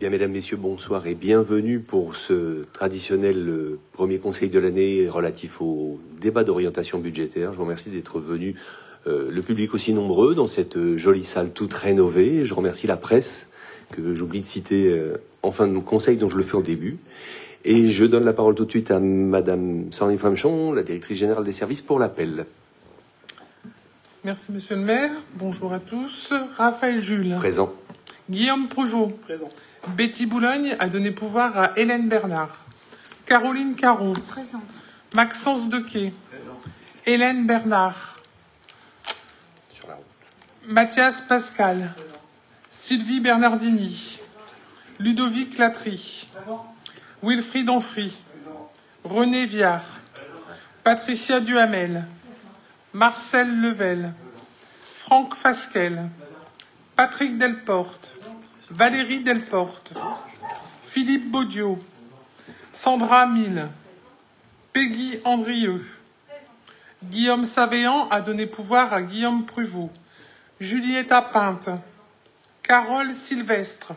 Bien, mesdames, messieurs, bonsoir et bienvenue pour ce traditionnel premier conseil de l'année relatif au débat d'orientation budgétaire. Je vous remercie d'être venus, le public aussi nombreux, dans cette jolie salle toute rénovée. Je remercie la presse, que j'oublie de citer en fin de mon conseil, dont je le fais au début. Et je donne la parole tout de suite à Madame Sandrine Famchon, la directrice générale des services, pour l'appel. Merci, Monsieur le maire. Bonjour à tous. Raphaël Jules. Présent. Guillaume Pruvot. Présent. Betty Boulogne a donné pouvoir à Hélène Bernard. Caroline Caron. Présente. Maxence Dequet. Hélène Bernard. Sur la route. Mathias Pascal. Sylvie Bernardini. Ludovic Latry. Wilfried Onfry. René Viard. Patricia Duhamel. Marcel Level. Franck Fasquelle. Patrick Delporte. Valérie Delporte, Philippe Baudiot, Sandra Mille, Peggy Andrieux, Guillaume Savéan a donné pouvoir à Guillaume Pruvot, Julietta Pinte, Carole Sylvestre,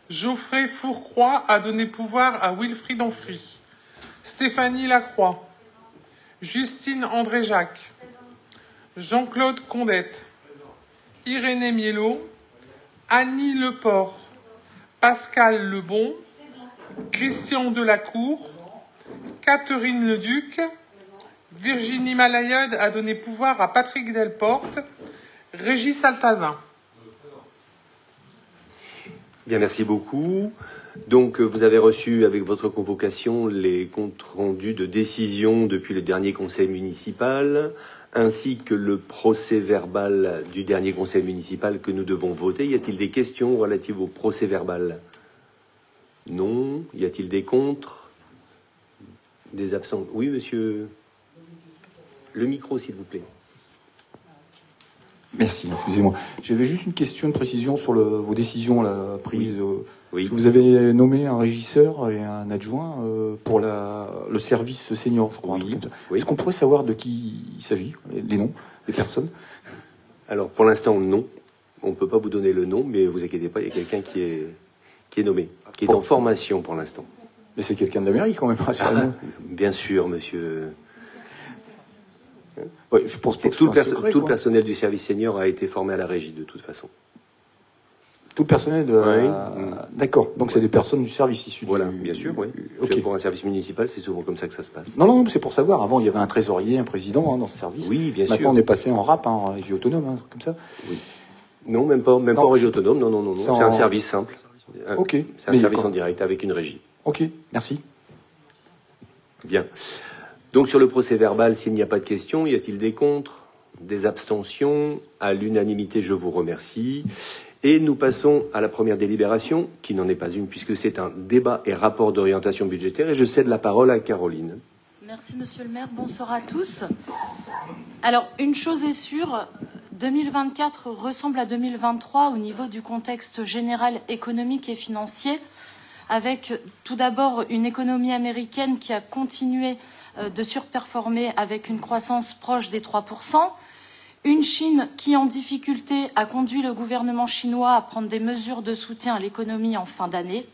Geoffrey Fourcroy a donné pouvoir à Wilfried Onfry, Stéphanie Lacroix, Justine André-Jacques, Jean-Claude Condette, Irénée Miellot, Annie Leport, Pascal Lebon, Christian Delacour, Catherine Leduc, Virginie Malayode a donné pouvoir à Patrick Delporte, Régis Altazin. Bien, merci beaucoup. Donc, vous avez reçu avec votre convocation les comptes rendus de décision depuis le dernier conseil municipal, ainsi que le procès-verbal du dernier conseil municipal que nous devons voter. Y a-t-il des questions relatives au procès-verbal? Non. Y a-t-il des contre? Des absents? Oui, monsieur. Le micro, s'il vous plaît. Merci, excusez-moi. J'avais juste une question de précision sur vos décisions prises. Oui. Vous avez nommé un régisseur et un adjoint pour le service senior, je crois. Oui. Est-ce qu'on pourrait savoir de qui il s'agit, les noms des personnes? Alors, pour l'instant, non. On ne peut pas vous donner le nom, mais vous inquiétez pas, il y a quelqu'un qui est nommé, qui est en formation pour l'instant. Mais c'est quelqu'un de la mairie quand même, rassurez-moi. Bien sûr, monsieur. Ouais, je pense pas que Tout le le personnel du service senior a été formé à la régie, de toute façon. Tout le personnel de... Oui. D'accord, donc c'est des personnes du service issues Voilà, du... bien sûr, oui. Ok. Pour un service municipal, c'est souvent comme ça que ça se passe. Non, c'est pour savoir. Avant, il y avait un trésorier, un président dans ce service. Oui, bien sûr. Maintenant, on est passé en RAP, en régie autonome, un truc comme ça. Oui. Non, même pas en régie autonome, non. C'est un service simple. Ok. C'est un service en direct avec une régie. Ok, merci. Bien. Donc sur le procès-verbal, s'il n'y a pas de questions, y a-t-il des contre, des abstentions? À l'unanimité, je vous remercie. Et nous passons à la première délibération, qui n'en est pas une, puisque c'est un débat et rapport d'orientation budgétaire. Et je cède la parole à Caroline. Merci, Monsieur le maire. Bonsoir à tous. Alors, une chose est sûre, 2024 ressemble à 2023 au niveau du contexte général économique et financier, avec tout d'abord une économie américaine qui a continué de surperformer avec une croissance proche des 3%, une Chine qui, en difficulté, a conduit le gouvernement chinois à prendre des mesures de soutien à l'économie en fin d'année,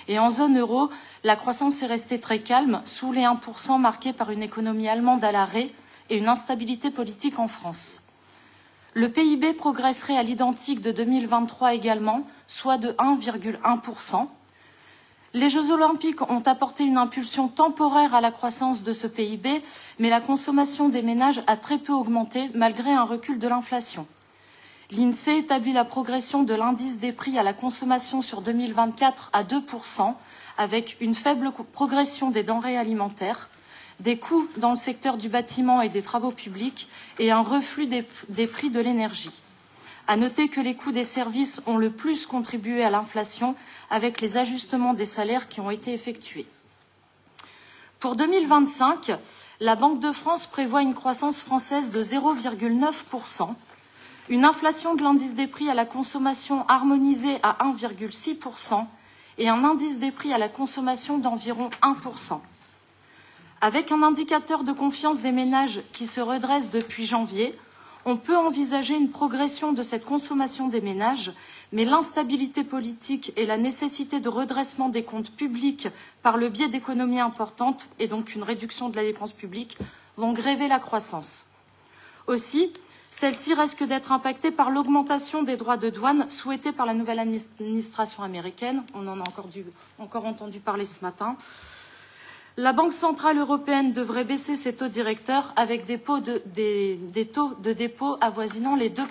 et en zone euro, la croissance est restée très calme, sous les 1% marqués par une économie allemande à l'arrêt et une instabilité politique en France. Le PIB progresserait à l'identique de 2023 également, soit de 1,1%. Les Jeux Olympiques ont apporté une impulsion temporaire à la croissance de ce PIB, mais la consommation des ménages a très peu augmenté malgré un recul de l'inflation. L'INSEE établit la progression de l'indice des prix à la consommation sur 2024 à 2%, avec une faible progression des denrées alimentaires, des coûts dans le secteur du bâtiment et des travaux publics et un reflux des prix de l'énergie. À noter que les coûts des services ont le plus contribué à l'inflation avec les ajustements des salaires qui ont été effectués. Pour 2025, la Banque de France prévoit une croissance française de 0,9%, une inflation de l'indice des prix à la consommation harmonisée à 1,6% et un indice des prix à la consommation d'environ 1%. Avec un indicateur de confiance des ménages qui se redresse depuis janvier, On peut envisager une progression de cette consommation des ménages, mais l'instabilité politique et la nécessité de redressement des comptes publics par le biais d'économies importantes et donc une réduction de la dépense publique vont grever la croissance. Aussi, celle-ci risque d'être impactée par l'augmentation des droits de douane souhaitée par la nouvelle administration américaine. On en a encore entendu parler ce matin. La Banque centrale européenne devrait baisser ses taux directeurs avec des taux de dépôt avoisinant les 2%.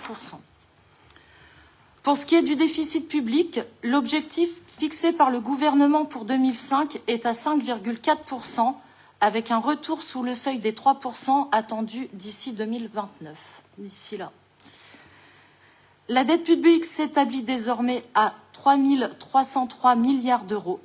Pour ce qui est du déficit public, l'objectif fixé par le gouvernement pour 2005 est à 5,4%, avec un retour sous le seuil des 3% attendu d'ici 2029. D'ici là. La dette publique s'établit désormais à 3 303 milliards d'euros.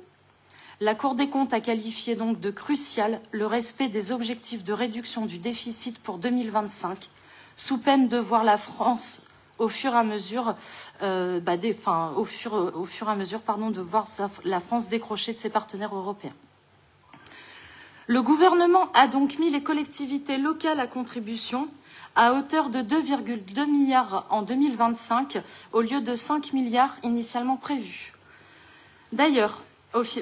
La Cour des comptes a qualifié donc de crucial le respect des objectifs de réduction du déficit pour 2025, sous peine de voir la France au fur et à mesure, de voir la France décrocher de ses partenaires européens. Le gouvernement a donc mis les collectivités locales à contribution à hauteur de 2,2 milliards en 2025 au lieu de 5 milliards initialement prévus. D'ailleurs,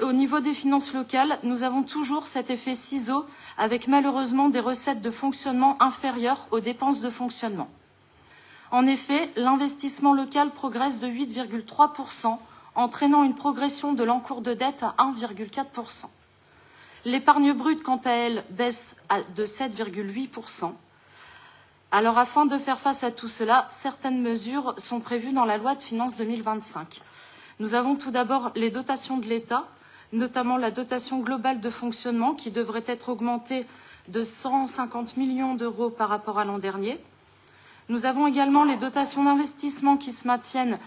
au niveau des finances locales, nous avons toujours cet effet ciseau avec malheureusement des recettes de fonctionnement inférieures aux dépenses de fonctionnement. En effet, l'investissement local progresse de 8,3%, entraînant une progression de l'encours de dette à 1,4%. L'épargne brute, quant à elle, baisse de 7,8%. Alors, afin de faire face à tout cela, certaines mesures sont prévues dans la loi de finances 2025. Nous avons tout d'abord les dotations de l'État, notamment la dotation globale de fonctionnement qui devrait être augmentée de 150 millions d'euros par rapport à l'an dernier. Nous avons également les dotations d'investissement qui se maintiennent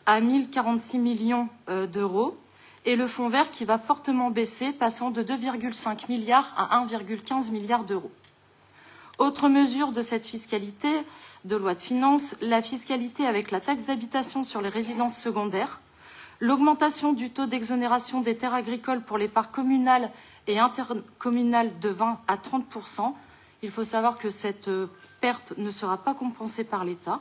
à 1046 millions d'euros et le fonds vert qui va fortement baisser, passant de 2,5 milliards à 1,15 milliard d'euros. Autre mesure de cette fiscalité de loi de finances, la fiscalité avec la taxe d'habitation sur les résidences secondaires, l'augmentation du taux d'exonération des terres agricoles pour les parts communales et intercommunales de 20 à 30%. Il faut savoir que cette perte ne sera pas compensée par l'État.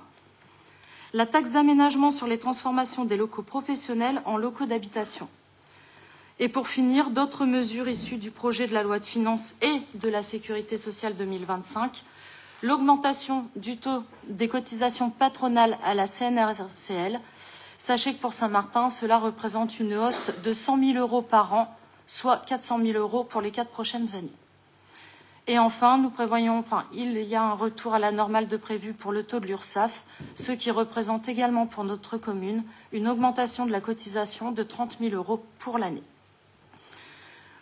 La taxe d'aménagement sur les transformations des locaux professionnels en locaux d'habitation. Et pour finir, d'autres mesures issues du projet de la loi de finances et de la sécurité sociale 2025, l'augmentation du taux des cotisations patronales à la CNRACL. Sachez que pour Saint-Martin, cela représente une hausse de 100 000 euros par an, soit 400 000 euros pour les 4 prochaines années. Et enfin, il y a un retour à la normale de prévu pour le taux de l'URSSAF, ce qui représente également pour notre commune une augmentation de la cotisation de 30 000 euros pour l'année.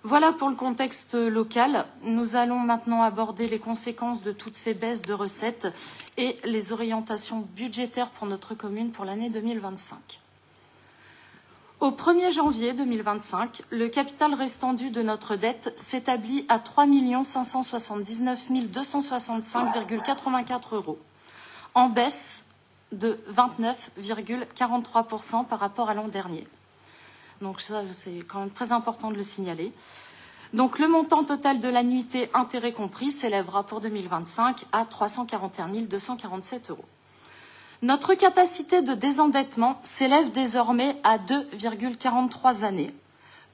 Voilà pour le contexte local. Nous allons maintenant aborder les conséquences de toutes ces baisses de recettes et les orientations budgétaires pour notre commune pour l'année 2025. Au 1er janvier 2025, le capital restant dû de notre dette s'établit à 3 579 265,84 euros, en baisse de 29,43% par rapport à l'an dernier. Donc ça, c'est quand même très important de le signaler. Donc le montant total de l'annuité intérêt compris s'élèvera pour 2025 à 341 247 euros. Notre capacité de désendettement s'élève désormais à 2,43 années.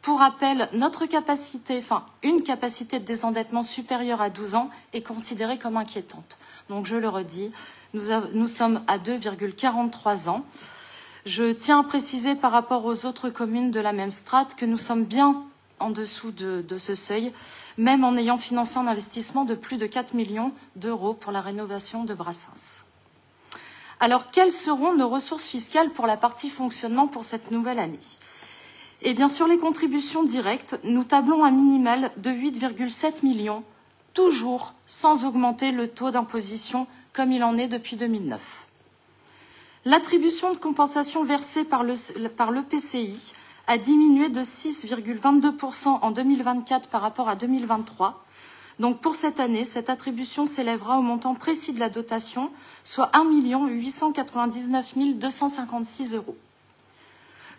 Pour rappel, une capacité de désendettement supérieure à 12 ans est considérée comme inquiétante. Donc je le redis, nous sommes à 2,43 ans. Je tiens à préciser par rapport aux autres communes de la même strate que nous sommes bien en dessous de ce seuil, même en ayant financé un investissement de plus de 4 millions d'euros pour la rénovation de Brassens. Alors, quelles seront nos ressources fiscales pour la partie fonctionnement pour cette nouvelle année? Eh bien, sur les contributions directes, nous tablons un minimal de 8,7 millions, toujours sans augmenter le taux d'imposition comme il en est depuis 2009. L'attribution de compensation versée par l'EPCI a diminué de 6,22% en 2024 par rapport à 2023. Donc pour cette année, cette attribution s'élèvera au montant précis de la dotation, soit 1 899 256 euros.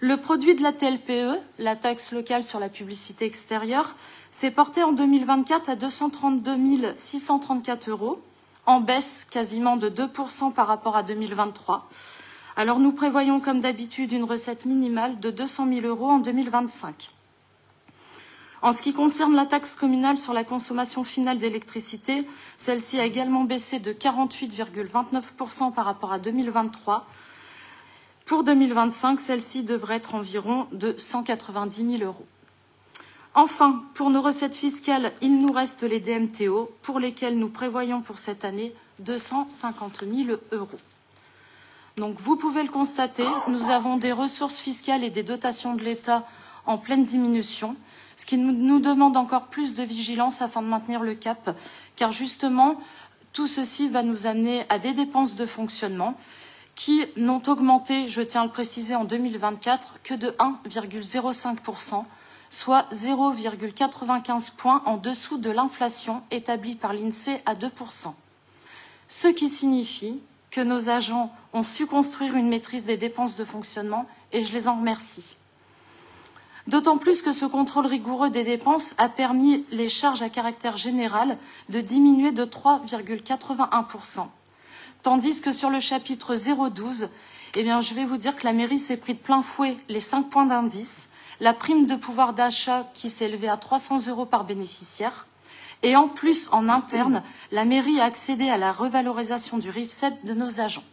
Le produit de la TLPE, la taxe locale sur la publicité extérieure, s'est porté en 2024 à 232 634 euros, en baisse quasiment de 2% par rapport à 2023. Alors nous prévoyons comme d'habitude une recette minimale de 200 000 € en 2025. En ce qui concerne la taxe communale sur la consommation finale d'électricité, celle-ci a également baissé de 48,29% par rapport à 2023. Pour 2025, celle-ci devrait être environ de 190 000 €. Enfin, pour nos recettes fiscales, il nous reste les DMTO, pour lesquels nous prévoyons pour cette année 250 000 €. Donc vous pouvez le constater, nous avons des ressources fiscales et des dotations de l'État en pleine diminution, ce qui nous demande encore plus de vigilance afin de maintenir le cap, car justement, tout ceci va nous amener à des dépenses de fonctionnement qui n'ont augmenté, je tiens à le préciser, en 2024 que de 1,05%, soit 0,95 points en dessous de l'inflation établie par l'INSEE à 2%. Ce qui signifie que nos agents ont su construire une maîtrise des dépenses de fonctionnement et je les en remercie. D'autant plus que ce contrôle rigoureux des dépenses a permis les charges à caractère général de diminuer de 3,81%. Tandis que sur le chapitre 012, je vais vous dire que la mairie s'est pris de plein fouet les 5 points d'indice, la prime de pouvoir d'achat qui s'est élevée à 300 € par bénéficiaire, et en plus, en interne, la mairie a accédé à la revalorisation du RIFSEP de nos agents.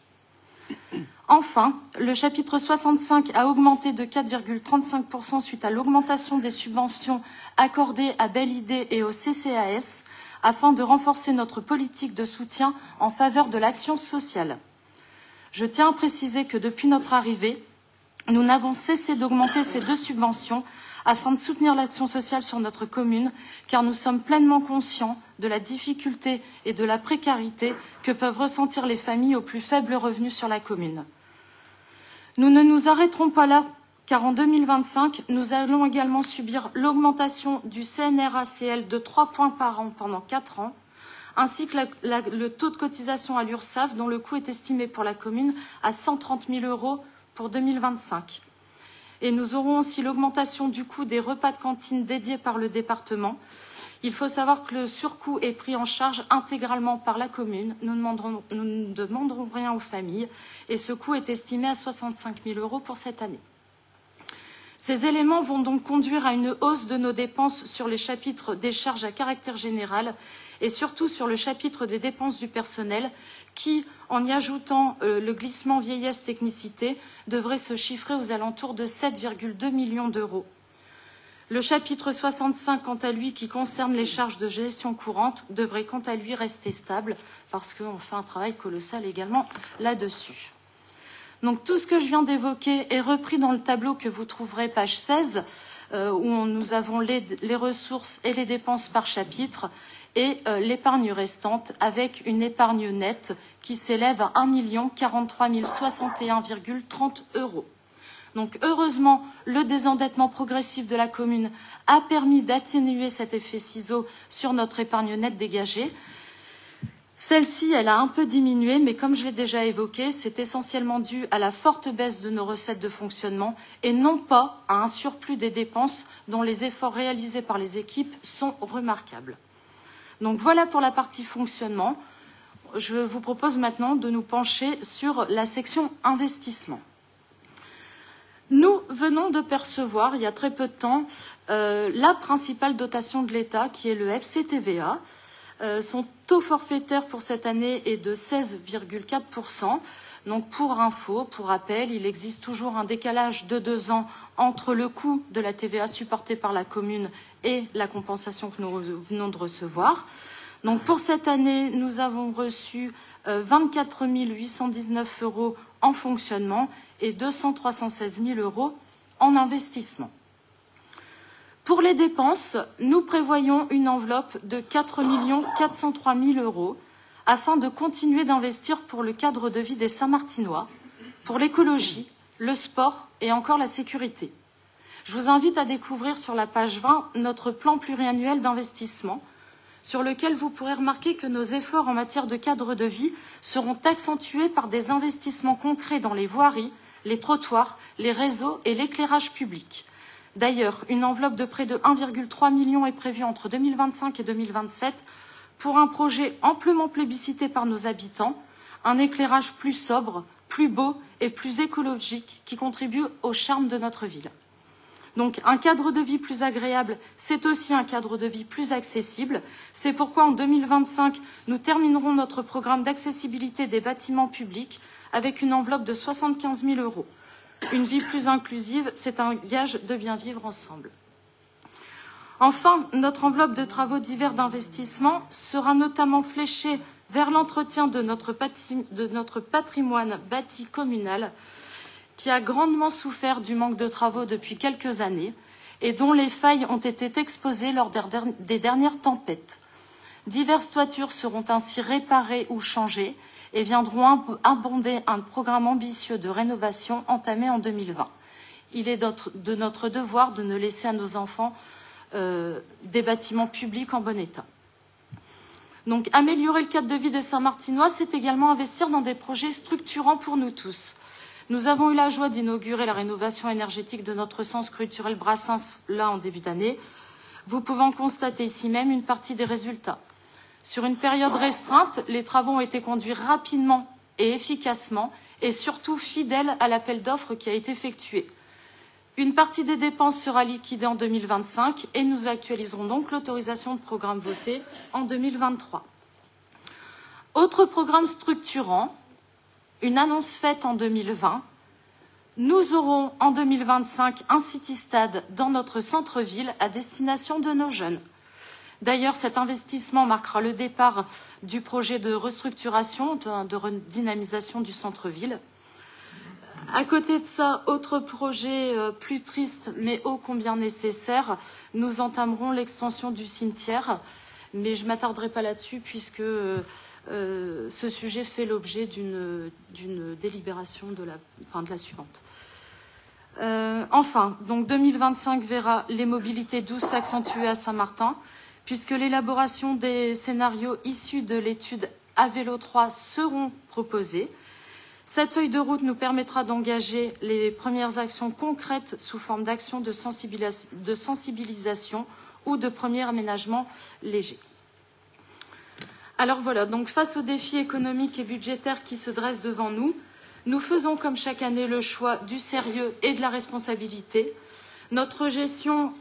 Enfin, le chapitre 65 a augmenté de 4,35% suite à l'augmentation des subventions accordées à Belle Idée et au CCAS, afin de renforcer notre politique de soutien en faveur de l'action sociale. Je tiens à préciser que depuis notre arrivée, nous n'avons cessé d'augmenter ces deux subventions afin de soutenir l'action sociale sur notre commune, car nous sommes pleinement conscients de la difficulté et de la précarité que peuvent ressentir les familles aux plus faibles revenus sur la commune. Nous ne nous arrêterons pas là, car en 2025, nous allons également subir l'augmentation du CNRACL de 3 points par an pendant 4 ans, ainsi que le taux de cotisation à l'URSSAF, dont le coût est estimé pour la commune à 130 000 € pour 2025. Et nous aurons aussi l'augmentation du coût des repas de cantine dédiés par le département. Il faut savoir que le surcoût est pris en charge intégralement par la commune. Nous ne demanderons rien aux familles et ce coût est estimé à 65 000 € pour cette année. Ces éléments vont donc conduire à une hausse de nos dépenses sur les chapitres des charges à caractère général et surtout sur le chapitre des dépenses du personnel qui, en y ajoutant le glissement vieillesse technicité, devrait se chiffrer aux alentours de 7,2 millions €. Le chapitre 65, quant à lui, qui concerne les charges de gestion courante, devrait quant à lui rester stable parce qu'on fait un travail colossal également là-dessus. Donc tout ce que je viens d'évoquer est repris dans le tableau que vous trouverez page 16, où nous avons les ressources et les dépenses par chapitre et l'épargne restante avec une épargne nette qui s'élève à 1 043 061,30 €. Donc heureusement, le désendettement progressif de la commune a permis d'atténuer cet effet ciseau sur notre épargne nette dégagée. Celle-ci, elle a un peu diminué, mais comme je l'ai déjà évoqué, c'est essentiellement dû à la forte baisse de nos recettes de fonctionnement et non pas à un surplus des dépenses dont les efforts réalisés par les équipes sont remarquables. Donc voilà pour la partie fonctionnement. Je vous propose maintenant de nous pencher sur la section investissement. Nous venons de percevoir, il y a très peu de temps, la principale dotation de l'État, qui est le FCTVA. Son taux forfaitaire pour cette année est de 16,4%. Donc pour info, pour rappel, il existe toujours un décalage de 2 ans entre le coût de la TVA supportée par la commune et la compensation que nous venons de recevoir. Donc pour cette année, nous avons reçu 24 819 € en fonctionnement et 316 000 € en investissement. Pour les dépenses, nous prévoyons une enveloppe de 4 403 000 € afin de continuer d'investir pour le cadre de vie des Saint-Martinois, pour l'écologie, le sport et encore la sécurité. Je vous invite à découvrir sur la page 20 notre plan pluriannuel d'investissement, sur lequel vous pourrez remarquer que nos efforts en matière de cadre de vie seront accentués par des investissements concrets dans les voiries, les trottoirs, les réseaux et l'éclairage public. D'ailleurs, une enveloppe de près de 1,3 million est prévue entre 2025 et 2027 pour un projet amplement plébiscité par nos habitants, un éclairage plus sobre, plus beau et plus écologique qui contribue au charme de notre ville. Donc un cadre de vie plus agréable, c'est aussi un cadre de vie plus accessible. C'est pourquoi en 2025, nous terminerons notre programme d'accessibilité des bâtiments publics avec une enveloppe de 75 000 €. Une vie plus inclusive, c'est un gage de bien vivre ensemble. Enfin, notre enveloppe de travaux divers d'investissement sera notamment fléchée vers l'entretien de notre patrimoine bâti communal, qui a grandement souffert du manque de travaux depuis quelques années et dont les failles ont été exposées lors des dernières tempêtes. Diverses toitures seront ainsi réparées ou changées et viendront abonder un programme ambitieux de rénovation entamé en 2020. Il est de notre devoir de ne laisser à nos enfants des bâtiments publics en bon état. Donc, améliorer le cadre de vie des Saint-Martinois, c'est également investir dans des projets structurants pour nous tous. Nous avons eu la joie d'inaugurer la rénovation énergétique de notre centre culturel Brassens, là, en début d'année. Vous pouvez en constater ici même une partie des résultats. Sur une période restreinte, les travaux ont été conduits rapidement et efficacement, et surtout fidèles à l'appel d'offres qui a été effectué. Une partie des dépenses sera liquidée en 2025 et nous actualiserons donc l'autorisation de programme votée en 2023. Autre programme structurant, une annonce faite en 2020, nous aurons en 2025 un city-stade dans notre centre-ville à destination de nos jeunes. D'ailleurs, cet investissement marquera le départ du projet de restructuration, de redynamisation du centre-ville. À côté de ça, autre projet plus triste, mais ô combien nécessaire, nous entamerons l'extension du cimetière, mais je ne m'attarderai pas là-dessus puisque ce sujet fait l'objet d'une délibération de la suivante. Enfin, donc 2025 verra les mobilités douces s'accentuer à Saint-Martin, puisque l'élaboration des scénarios issus de l'étude à vélo 3 seront proposés. Cette feuille de route nous permettra d'engager les premières actions concrètes sous forme d'actions de sensibilisation ou de premiers aménagements légers. Alors voilà, donc face aux défis économiques et budgétaires qui se dressent devant nous, nous faisons comme chaque année le choix du sérieux et de la responsabilité. Notre gestion,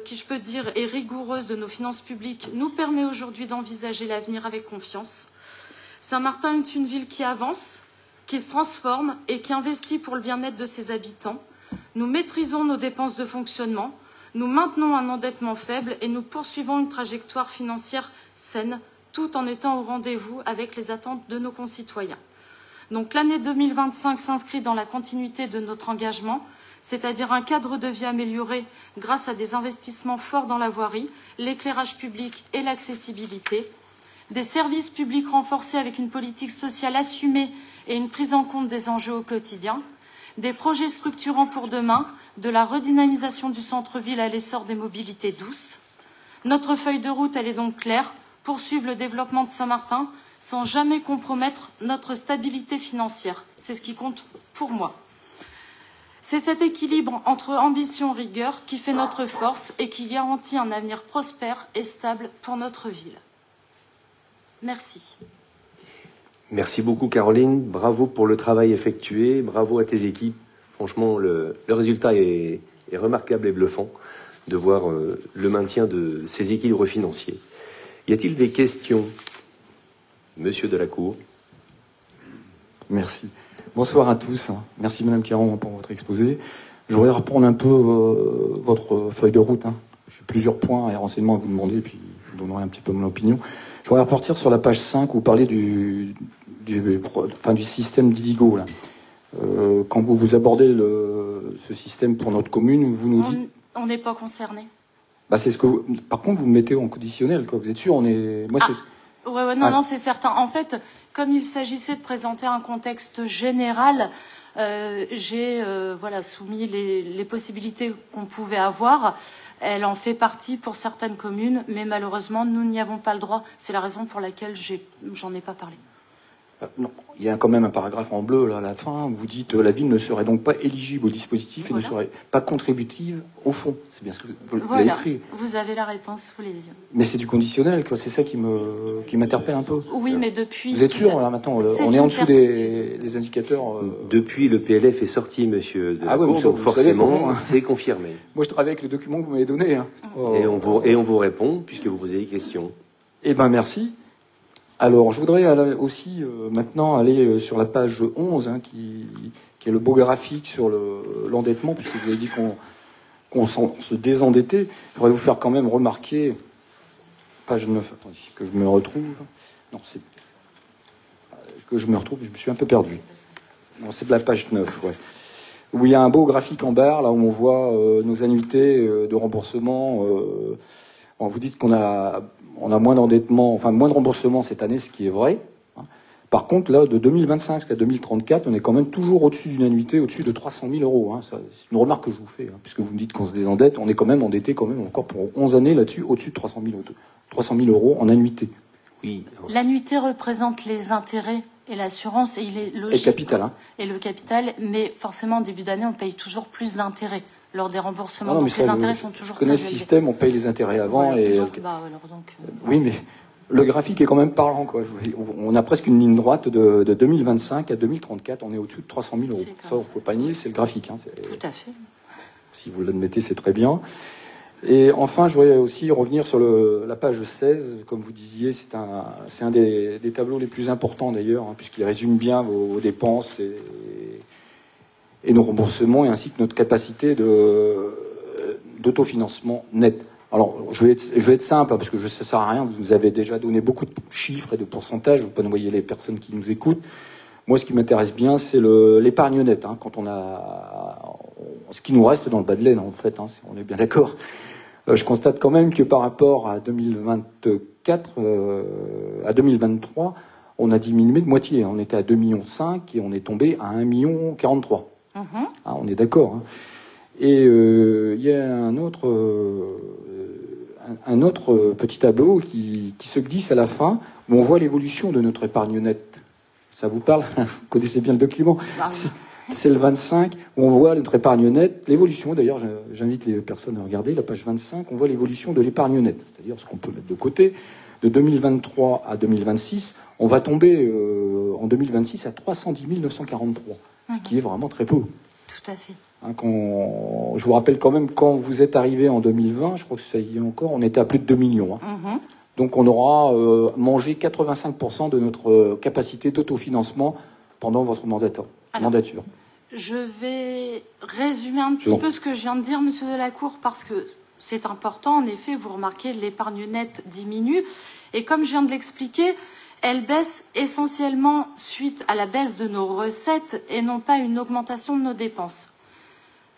qui je peux dire est rigoureuse de nos finances publiques, nous permet aujourd'hui d'envisager l'avenir avec confiance. Saint-Martin est une ville qui avance, qui se transforme et qui investit pour le bien-être de ses habitants. Nous maîtrisons nos dépenses de fonctionnement, nous maintenons un endettement faible et nous poursuivons une trajectoire financière saine, tout en étant au rendez-vous avec les attentes de nos concitoyens. Donc l'année 2025 s'inscrit dans la continuité de notre engagement, c'est-à-dire un cadre de vie amélioré grâce à des investissements forts dans la voirie, l'éclairage public et l'accessibilité, des services publics renforcés avec une politique sociale assumée et une prise en compte des enjeux au quotidien, des projets structurants pour demain, de la redynamisation du centre-ville à l'essor des mobilités douces. Notre feuille de route, elle est donc claire, poursuivre le développement de Saint-Martin sans jamais compromettre notre stabilité financière. C'est ce qui compte pour moi. C'est cet équilibre entre ambition et rigueur qui fait notre force et qui garantit un avenir prospère et stable pour notre ville. Merci. Merci beaucoup Caroline, bravo pour le travail effectué, bravo à tes équipes. Franchement, le résultat est remarquable et bluffant de voir le maintien de ces équilibres financiers. Y a-t-il des questions? Monsieur Delacour. Merci. Bonsoir à tous. Merci Madame Caron pour votre exposé. Je voudrais reprendre un peu votre feuille de route. J'ai plusieurs points et renseignements à vous demander, puis je vous donnerai un petit peu mon opinion. Je voudrais repartir sur la page 5 où vous parlez du système d'IDIGO. Quand vous abordez ce système pour notre commune, vous nous dites... On n'est pas concerné. Bah, c'est ce que par contre, vous mettez en conditionnel, quoi. Vous êtes sûr? Non, c'est certain. En fait, comme il s'agissait de présenter un contexte général, j'ai soumis les possibilités qu'on pouvait avoir. Elle en fait partie pour certaines communes, mais malheureusement, nous n'y avons pas le droit. C'est la raison pour laquelle j'en ai pas parlé. Non, il y a quand même un paragraphe en bleu là, à la fin où vous dites la ville ne serait donc pas éligible au dispositif et ne serait pas contributive au fonds. C'est bien ce que vous l'avez écrit. Vous avez la réponse sous les yeux. Mais c'est du conditionnel, quoi. C'est ça qui m'interpelle un peu. Oui, mais depuis... Vous êtes sûr, là, maintenant, on est en dessous des indicateurs Depuis, le PLF est sorti, monsieur Delacour, donc forcément, c'est confirmé. Moi, je travaille avec les documents que vous m'avez donnés. Hein. Et on vous répond, puisque vous posez des questions. Eh bien, merci. Alors, je voudrais aussi maintenant aller sur la page 11, hein, qui est le beau graphique sur l'endettement, puisque vous avez dit qu'on se désendettait. Je voudrais vous faire quand même remarquer, page 9, attendez, que je me retrouve. Non, c'est que je me retrouve, je me suis un peu perdu. Non, c'est de la page 9, ouais. Où il y a un beau graphique en barre, là où on voit nos annuités de remboursement. Vous dites qu'on a moins d'endettement, enfin moins de remboursement cette année, ce qui est vrai. Par contre, là, de 2025 jusqu'à 2034, on est quand même toujours au-dessus d'une annuité, au-dessus de 300 000 euros. Hein. C'est une remarque que je vous fais, hein, puisque vous me dites qu'on se désendette. On est quand même endetté encore pour 11 années là-dessus, au-dessus de 300 000 euros en annuité. Oui. L'annuité représente les intérêts et l'assurance, et il est logique. Et le capital. Hein. Et le capital, mais forcément, en début d'année, on paye toujours plus d'intérêts lors des remboursements. Non, donc ça, les intérêts sont toujours très élevés. Je connais le système, on paye les intérêts avant. Voilà, et... Oui, mais le graphique est quand même parlant, quoi. On a presque une ligne droite de 2025 à 2034. On est au-dessus de 300 000 euros. Ça, on peut pas nier, c'est le graphique. Hein. Tout à fait. Si vous l'admettez, c'est très bien. Et enfin, je voudrais aussi revenir sur la page 16. Comme vous disiez, c'est un des tableaux les plus importants, d'ailleurs, hein, puisqu'il résume bien vos dépenses et nos remboursements, et ainsi que notre capacité d'autofinancement net. Alors, je vais être simple, parce que ça ne sert à rien, vous nous avez déjà donné beaucoup de chiffres et de pourcentages, vous ne pouvez pas noyer les personnes qui nous écoutent. Moi, ce qui m'intéresse bien, c'est l'épargne nette, hein, quand on a ce qui nous reste dans le bas de laine, en fait, hein, on est bien d'accord. Je constate quand même que par rapport à 2024, à 2023, on a diminué de moitié. On était à 2,5 millions et on est tombé à 1,43 million. Ah, on est d'accord. Hein. Et il y a un autre petit tableau qui se glisse à la fin, où on voit l'évolution de notre épargne nette. Ça vous parle? Vous connaissez bien le document. C'est le 25, où on voit notre épargne nette, l'évolution. D'ailleurs, j'invite les personnes à regarder la page 25, on voit l'évolution de l'épargne nette, c'est-à-dire ce qu'on peut mettre de côté. De 2023 à 2026, on va tomber en 2026 à 310 943, ce qui est vraiment très peu. Tout à fait. Hein, je vous rappelle quand même, quand vous êtes arrivé en 2020, je crois que ça y est encore, on était à plus de 2 millions. Hein. Donc on aura mangé 85% de notre capacité d'autofinancement pendant votre mandature. Je vais résumer un petit peu ce que je viens de dire, Monsieur Delacour, parce que c'est important. En effet, vous remarquez, l'épargne nette diminue. Et comme je viens de l'expliquer, elle baisse essentiellement suite à la baisse de nos recettes et non pas une augmentation de nos dépenses.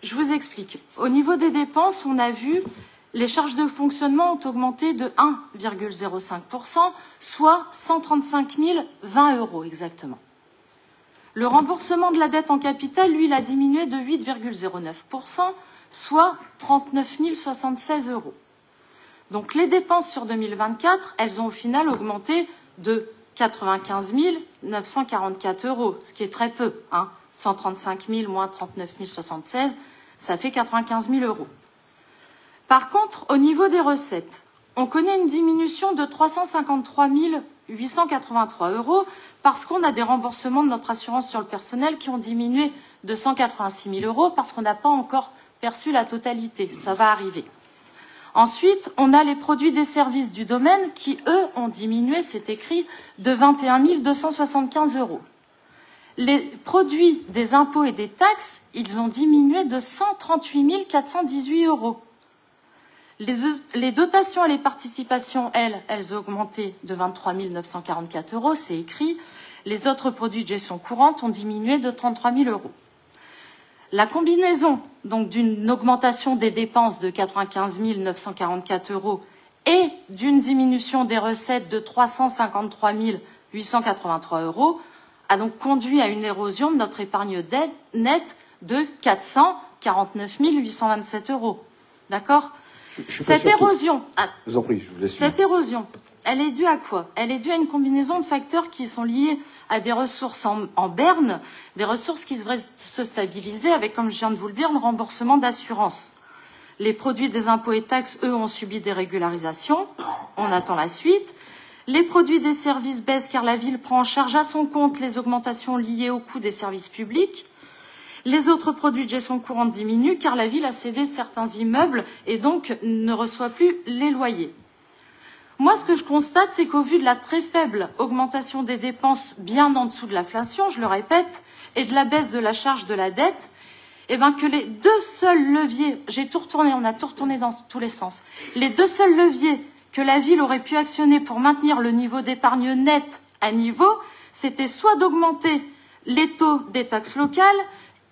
Je vous explique. Au niveau des dépenses, on a vu les charges de fonctionnement ont augmenté de 1,05%, soit 135 020 euros exactement. Le remboursement de la dette en capital, lui, il a diminué de 8,09%, soit 39 076 euros. Donc les dépenses sur 2024, elles ont au final augmenté de 95 944 euros, ce qui est très peu. Hein. 135 000 moins 39 076, ça fait 95 000 euros. Par contre, au niveau des recettes, on connaît une diminution de 353 883 euros parce qu'on a des remboursements de notre assurance sur le personnel qui ont diminué de 186 000 euros parce qu'on n'a pas encore perçu la totalité. Ça va arriver. Ensuite, on a les produits des services du domaine qui, eux, ont diminué, c'est écrit, de 21 275 euros. Les produits des impôts et des taxes, ils ont diminué de 138 418 euros. Les dotations et les participations, elles ont augmenté de 23 944 euros, c'est écrit. Les autres produits de gestion courante ont diminué de 33 000 euros. La combinaison donc d'une augmentation des dépenses de 95 944 euros et d'une diminution des recettes de 353 883 euros a donc conduit à une érosion de notre épargne nette de 449 827 euros. D'accord ? Cette érosion, elle est due à quoi? Elle est due à une combinaison de facteurs qui sont liés à des ressources en berne, des ressources qui devraient se stabiliser avec, comme je viens de vous le dire, le remboursement d'assurance. Les produits des impôts et taxes, eux, ont subi des régularisations. On attend la suite. Les produits des services baissent car la ville prend en charge à son compte les augmentations liées au coût des services publics. Les autres produits de gestion courante diminuent car la ville a cédé certains immeubles et donc ne reçoit plus les loyers. Moi, ce que je constate, c'est qu'au vu de la très faible augmentation des dépenses bien en dessous de l'inflation, je le répète, et de la baisse de la charge de la dette, eh ben que les deux seuls leviers, on a tout retourné dans tous les sens, les deux seuls leviers que la ville aurait pu actionner pour maintenir le niveau d'épargne net à niveau, c'était soit d'augmenter les taux des taxes locales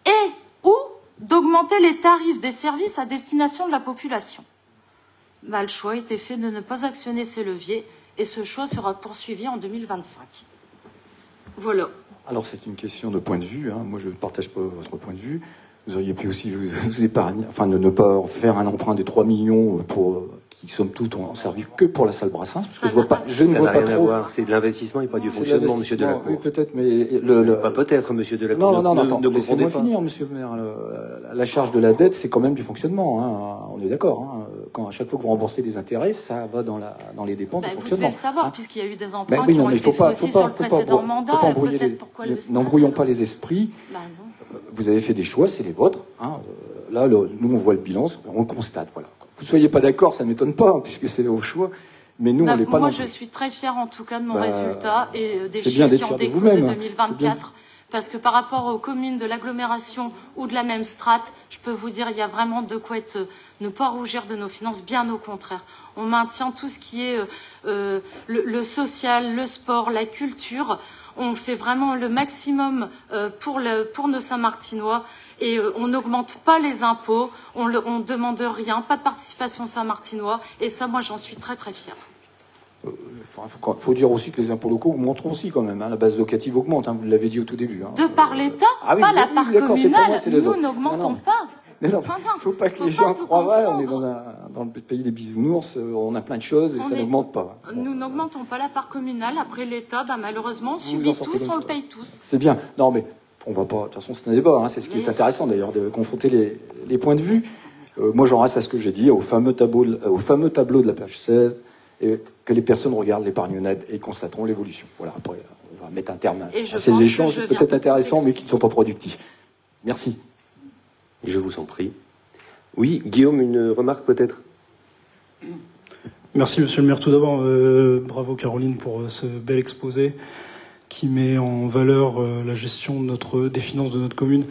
et ou d'augmenter les tarifs des services à destination de la population. Ben, le choix a été fait de ne pas actionner ces leviers et ce choix sera poursuivi en 2025. Voilà. Alors c'est une question de point de vue, hein. Moi je ne partage pas votre point de vue. Vous auriez pu aussi vous épargner, enfin de ne pas faire un emprunt de 3 millions pour qui somme toute ont servi que pour la salle Brassens. Ça n'a rien à voir, c'est de l'investissement et pas du fonctionnement, monsieur Delacour. Oui, peut-être, mais pas peut-être, monsieur Delacour. Non, laissez-moi finir, monsieur le maire. La charge de la dette, c'est quand même du fonctionnement, hein. On est d'accord, hein. Quand à chaque fois que vous remboursez des intérêts, ça va dans les dépenses de fonctionnement. Vous devez le savoir, puisqu'il y a eu des emprunts qui ont été faits aussi sur le précédent mandat. N'embrouillons pas les esprits. Vous avez fait des choix, c'est les vôtres, hein. Là, nous, on voit le bilan, on constate, voilà. Que vous ne soyez pas d'accord, ça ne m'étonne pas, hein, puisque c'est vos choix. Mais nous, on n'est pas. Moi, je suis très fière, en tout cas, de mon résultat et des chiffres qui en découlent de 2024. Parce que par rapport aux communes de l'agglomération ou de la même strate, je peux vous dire, il y a vraiment de quoi ne pas rougir de nos finances, bien au contraire. On maintient tout ce qui est le social, le sport, la culture. On fait vraiment le maximum pour nos Saint-Martinois. Et on n'augmente pas les impôts, on demande rien, pas de participation Saint-Martinois, et ça, moi, j'en suis très très fière. Faut dire aussi que les impôts locaux augmenteront aussi quand même, hein. La base locative augmente, hein, vous l'avez dit au tout début. Hein. De par l'État, pas la part communale, nous n'augmentons pas. Il ne faut pas que les gens croient, on est dans le pays des bisounours, on a plein de choses et ça n'augmente pas. Nous n'augmentons pas la part communale, après l'État, malheureusement, on subit tous, on le paye tous. C'est bien, non mais... On va pas. De toute façon, c'est un débat. Hein, c'est ce qui est intéressant d'ailleurs de confronter les points de vue. Moi, j'en reste à ce que j'ai dit, au fameux tableau de la page 16, et que les personnes regardent l'épargne nette et constateront l'évolution. Voilà. Après, on va mettre un terme à ces échanges peut-être intéressants, mais qui ne sont pas productifs. Merci. Je vous en prie. Oui, Guillaume, une remarque peut-être. Merci, monsieur le maire. Tout d'abord, bravo Caroline pour ce bel exposé qui met en valeur la gestion des finances de notre commune.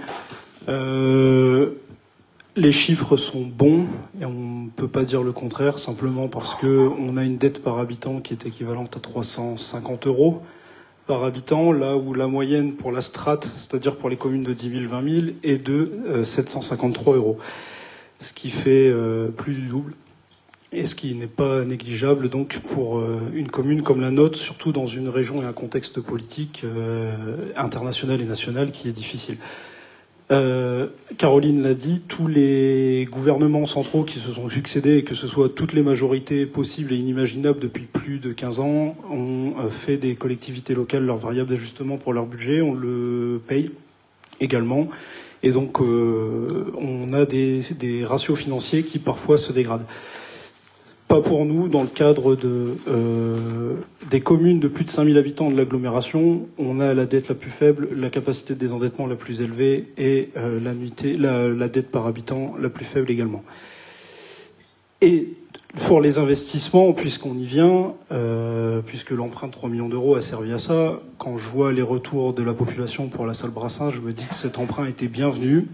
Les chiffres sont bons et on ne peut pas dire le contraire, simplement parce qu'on a une dette par habitant qui est équivalente à 350 € par habitant, là où la moyenne pour la strate, c'est-à-dire pour les communes de 10 000, 20 000, est de 753 €. Ce qui fait plus du double. Et ce qui n'est pas négligeable donc pour une commune comme la nôtre, surtout dans une région et un contexte politique international et national qui est difficile. Caroline l'a dit, tous les gouvernements centraux qui se sont succédés, que ce soit toutes les majorités possibles et inimaginables depuis plus de 15 ans, ont fait des collectivités locales leur variable d'ajustement pour leur budget, on le paye également. Et donc on a des ratios financiers qui parfois se dégradent. Pas pour nous, dans le cadre des communes de plus de 5000 habitants de l'agglomération, on a la dette la plus faible, la capacité de désendettement la plus élevée et la dette par habitant la plus faible également. Et pour les investissements, puisqu'on y vient, puisque l'emprunt de 3 millions d'euros a servi à ça, quand je vois les retours de la population pour la salle Brassens, je me dis que cet emprunt était bienvenu.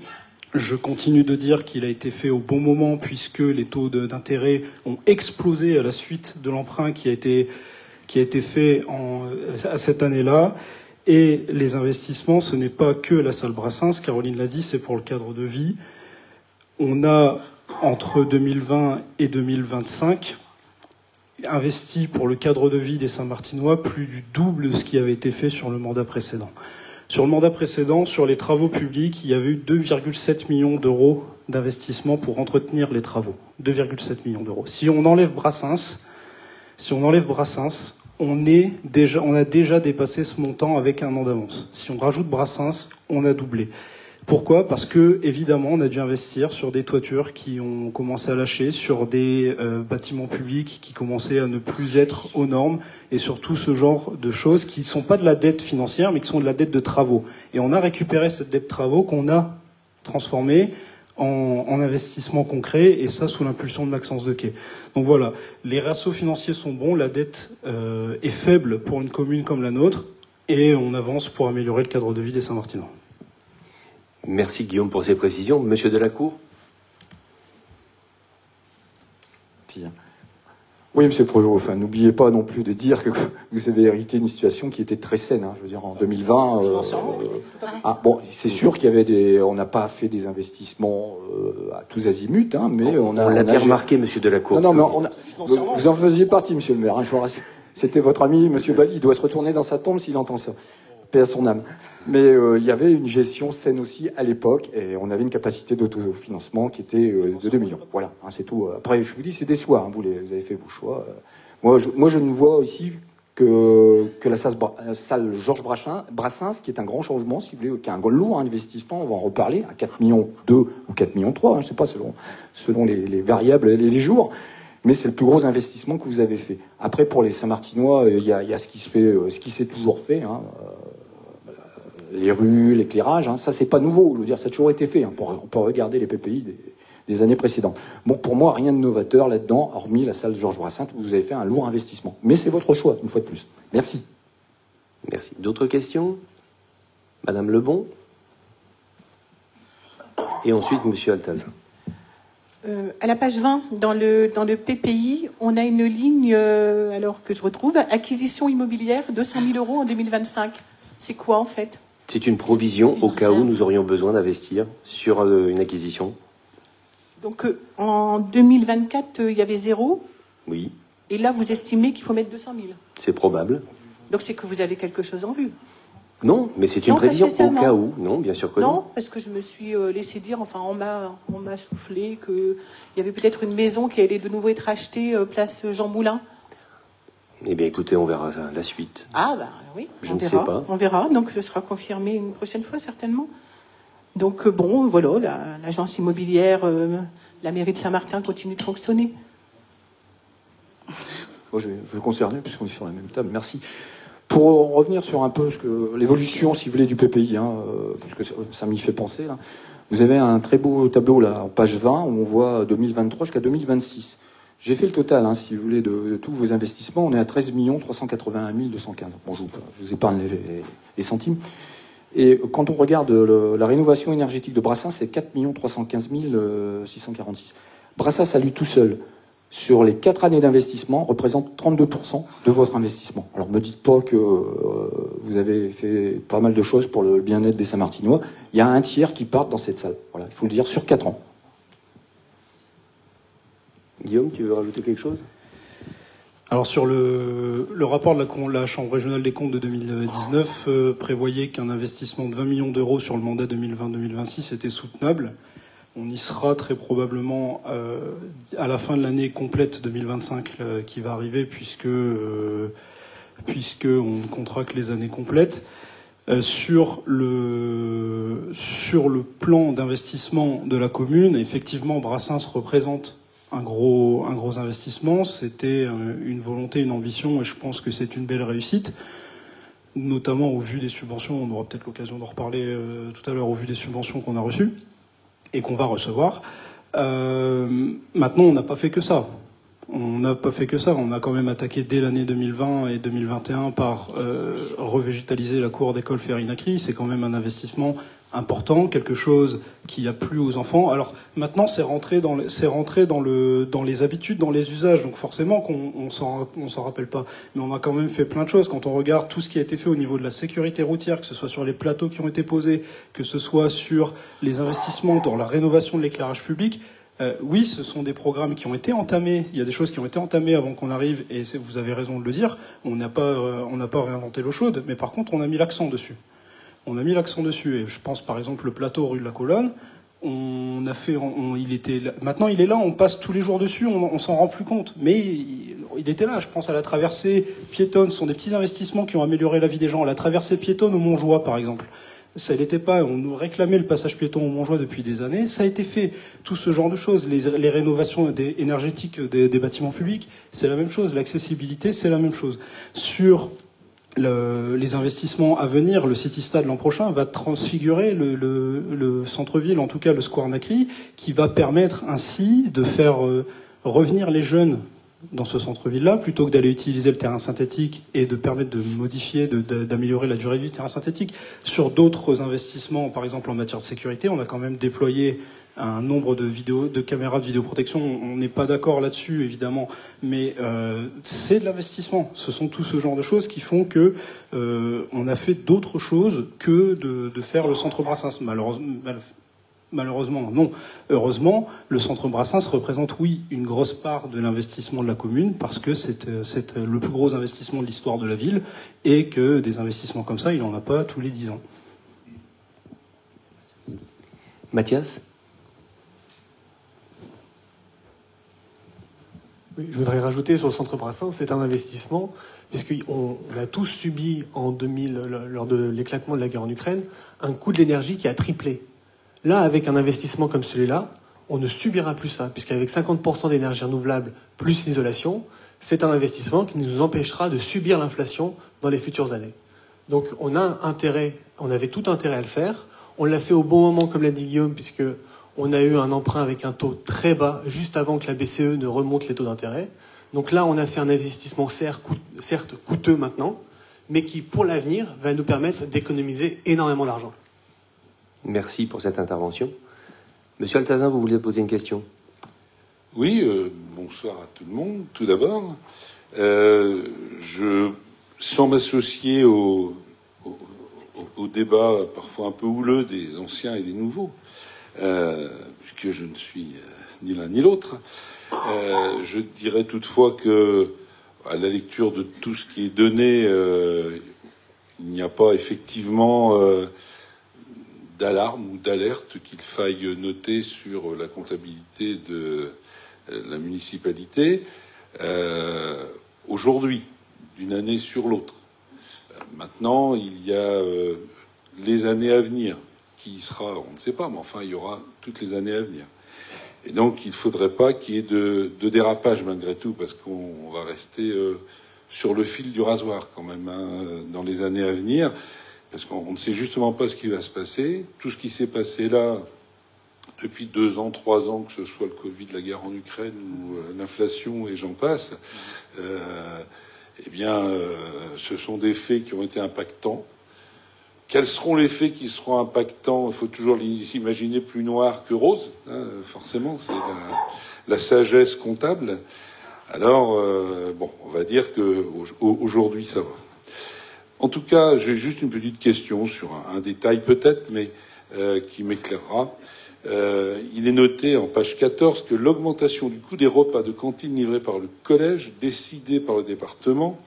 Je continue de dire qu'il a été fait au bon moment puisque les taux d'intérêt ont explosé à la suite de l'emprunt qui a été fait à cette année-là. Et les investissements, ce n'est pas que la salle Brassens, Caroline l'a dit, c'est pour le cadre de vie. On a, entre 2020 et 2025, investi pour le cadre de vie des Saint-Martinois plus du double de ce qui avait été fait sur le mandat précédent. Sur le mandat précédent, sur les travaux publics, il y avait eu 2,7 millions d'euros d'investissement pour entretenir les travaux. 2,7 millions d'euros. Si on enlève Brassens, Si on enlève Brassens, on a déjà dépassé ce montant avec un an d'avance. Si on rajoute Brassens, on a doublé. Pourquoi ? Parce que, évidemment, on a dû investir sur des toitures qui ont commencé à lâcher, sur des bâtiments publics qui commençaient à ne plus être aux normes, et sur tout ce genre de choses qui ne sont pas de la dette financière, mais qui sont de la dette de travaux. Et on a récupéré cette dette de travaux qu'on a transformée en investissement concret, et ça sous l'impulsion de Maxence Dequet. Donc voilà, les ratios financiers sont bons, la dette est faible pour une commune comme la nôtre, et on avance pour améliorer le cadre de vie des Saint-Martinois. Merci Guillaume pour ces précisions. Monsieur Delacour. Oui, monsieur le Président, enfin, n'oubliez pas non plus de dire que vous avez hérité d'une situation qui était très saine. Hein. Je veux dire, en 2020, bon, c'est sûr qu'il y avait on n'a pas fait des investissements à tous azimuts, hein, mais on l'a bien remarqué, monsieur Delacour. Non, mais vous en faisiez partie, monsieur le maire. Hein, je vous rassure. C'était votre ami, monsieur Bali. Il doit se retourner dans sa tombe s'il entend ça. Paix à son âme. Mais il y avait une gestion saine aussi à l'époque, et on avait une capacité d'autofinancement qui était de 2 millions. Voilà, hein, c'est tout. Après, je vous dis, c'est des choix. Hein, vous avez fait vos choix. Moi, je ne vois ici que la salle Georges Brassens, qui est un grand changement, si vous voulez, qui est un lourd investissement. On va en reparler, à 4,2 millions ou 4,3 millions, hein, je ne sais pas, selon les variables et les jours. Mais c'est le plus gros investissement que vous avez fait. Après, pour les Saint-Martinois, il y a ce qui se fait, ce qui s'est toujours fait. Hein, les rues, l'éclairage, hein, ça c'est pas nouveau. Je veux dire, ça a toujours été fait. Hein, on peut regarder les PPI des années précédentes. Bon, pour moi, rien de novateur là-dedans, hormis la salle Georges Brassens, où vous avez fait un lourd investissement. Mais c'est votre choix, une fois de plus. Merci. Merci. D'autres questions ? Madame Lebon ? Et ensuite, monsieur Altazin. À la page 20, dans le PPI, on a une ligne, alors que je retrouve, acquisition immobilière, 200 000 € en 2025. C'est quoi, en fait ? C'est une provision au cas où nous aurions besoin d'investir sur une acquisition. Donc, en 2024, il y avait 0. Oui. Et là, vous estimez qu'il faut mettre 200 000. C'est probable. Donc, c'est que vous avez quelque chose en vue. Non, mais c'est une prévision au cas où. Non, bien sûr que non. Non, parce que je me suis laissé dire, enfin, on m'a soufflé qu'il y avait peut-être une maison qui allait de nouveau être achetée place Jean Moulin. Eh bien, écoutez, on verra la suite. Ah, bah oui, je ne sais pas. On verra, donc ce sera confirmé une prochaine fois, certainement. Donc, bon, voilà, l'agence immobilière, la mairie de Saint-Martin continue de fonctionner. Moi, je vais concerner, puisqu'on est sur la même table. Merci. Pour revenir sur un peu l'évolution, si vous voulez, du PPI, hein, puisque ça m'y fait penser, là. Vous avez un très beau tableau, là, en page 20, où on voit 2023 jusqu'à 2026. J'ai fait le total, hein, si vous voulez, de tous vos investissements. On est à 13 381 215. Bon, je vous épargne les centimes. Et quand on regarde la rénovation énergétique de Brassens, c'est 4 315 646. Brassens, à lui tout seul, sur les 4 années d'investissement, représente 32% de votre investissement. Alors, ne me dites pas que vous avez fait pas mal de choses pour le bien-être des Saint-Martinois. Il y a un tiers qui part dans cette salle. Voilà, il faut le dire, sur 4 ans. Guillaume, tu veux rajouter quelque chose ? Alors sur le rapport de la Chambre régionale des comptes de 2019 prévoyait qu'un investissement de 20 millions d'euros sur le mandat 2020-2026 était soutenable. On y sera très probablement à la fin de l'année complète 2025 qui va arriver puisque on ne comptera que les années complètes. Sur le plan d'investissement de la commune, effectivement, Brassens représente un gros investissement. C'était une volonté, une ambition, et je pense que c'est une belle réussite, notamment au vu des subventions. On aura peut-être l'occasion d'en reparler tout à l'heure, au vu des subventions qu'on a reçues et qu'on va recevoir. Maintenant, on n'a pas fait que ça. On a quand même attaqué dès l'année 2020 et 2021 par revégétaliser la cour d'école Ferry-Nacry. C'est quand même un investissement important, quelque chose qui a plu aux enfants. Alors maintenant, c'est rentré dans les habitudes, dans les usages. Donc forcément qu'on s'en rappelle pas. Mais on a quand même fait plein de choses. Quand on regarde tout ce qui a été fait au niveau de la sécurité routière, que ce soit sur les plateaux qui ont été posés, que ce soit sur les investissements dans la rénovation de l'éclairage public, oui, ce sont des programmes qui ont été entamés. Il y a des choses qui ont été entamées avant qu'on arrive, et vous avez raison de le dire. On n'a pas réinventé l'eau chaude, mais par contre, on a mis l'accent dessus. Et je pense par exemple le plateau rue de la Colonne. Maintenant il est là, on passe tous les jours dessus, on s'en rend plus compte. Mais il était là. Je pense à la traversée piétonne. Ce sont des petits investissements qui ont amélioré la vie des gens. La traversée piétonne au Montjoie, par exemple. Ça n'était pas, on nous réclamait le passage piéton au Montjoie depuis des années. Ça a été fait. Tout ce genre de choses. Les rénovations énergétiques des bâtiments publics, c'est la même chose. L'accessibilité, c'est la même chose. Sur les investissements à venir, le City Stade l'an prochain va transfigurer le centre-ville, en tout cas le Square Nacri, qui va permettre ainsi de faire revenir les jeunes dans ce centre-ville-là, plutôt que d'aller utiliser le terrain synthétique et de permettre de modifier, d'améliorer la durée de vie du terrain synthétique. Sur d'autres investissements, par exemple en matière de sécurité, on a quand même déployé un nombre de caméras de vidéoprotection. On n'est pas d'accord là-dessus, évidemment, mais c'est de l'investissement. Ce sont tout ce genre de choses qui font que on a fait d'autres choses que de faire le centre Brassens. Malheureusement, non. Heureusement, le centre Brassens représente, oui, une grosse part de l'investissement de la commune, parce que c'est le plus gros investissement de l'histoire de la ville, et que des investissements comme ça, il n'en a pas tous les 10 ans. Mathias ? Oui, je voudrais rajouter sur le centre Brassens, c'est un investissement, puisqu'on a tous subi en 2000, lors de l'éclatement de la guerre en Ukraine, un coût de l'énergie qui a triplé. Là, avec un investissement comme celui-là, on ne subira plus ça, puisqu'avec 50% d'énergie renouvelable plus l'isolation, c'est un investissement qui nous empêchera de subir l'inflation dans les futures années. Donc on avait tout intérêt à le faire. On l'a fait au bon moment, comme l'a dit Guillaume, puisque on a eu un emprunt avec un taux très bas, juste avant que la BCE ne remonte les taux d'intérêt. Donc là, on a fait un investissement certes coûteux maintenant, mais qui, pour l'avenir, va nous permettre d'économiser énormément d'argent. Merci pour cette intervention. Monsieur Altazin, vous vouliez poser une question ? Oui, bonsoir à tout le monde. Tout d'abord, sans m'associer au débat parfois un peu houleux des anciens et des nouveaux, puisque je ne suis ni l'un ni l'autre, je dirais toutefois que, à la lecture de tout ce qui est donné, il n'y a pas effectivement d'alarme ou d'alerte qu'il faille noter sur la comptabilité de la municipalité aujourd'hui, d'une année sur l'autre. Maintenant, il y a les années à venir. Qui sera, on ne sait pas, mais enfin, il y aura toutes les années à venir. Et donc, il ne faudrait pas qu'il y ait de dérapage malgré tout, parce qu'on va rester sur le fil du rasoir quand même dans les années à venir. Parce qu'on ne sait justement pas ce qui va se passer. Tout ce qui s'est passé là, depuis 2 ans, 3 ans, que ce soit le Covid, la guerre en Ukraine ou l'inflation et j'en passe, ce sont des faits qui ont été impactants. Quels seront les faits qui seront impactants ? Il faut toujours s'imaginer plus noir que rose. Forcément, c'est la sagesse comptable. Alors, on va dire que aujourd'hui, ça va. En tout cas, j'ai juste une petite question sur un détail peut-être, mais qui m'éclairera. Il est noté en page 14 que l'augmentation du coût des repas de cantine livrés par le collège, décidée par le département,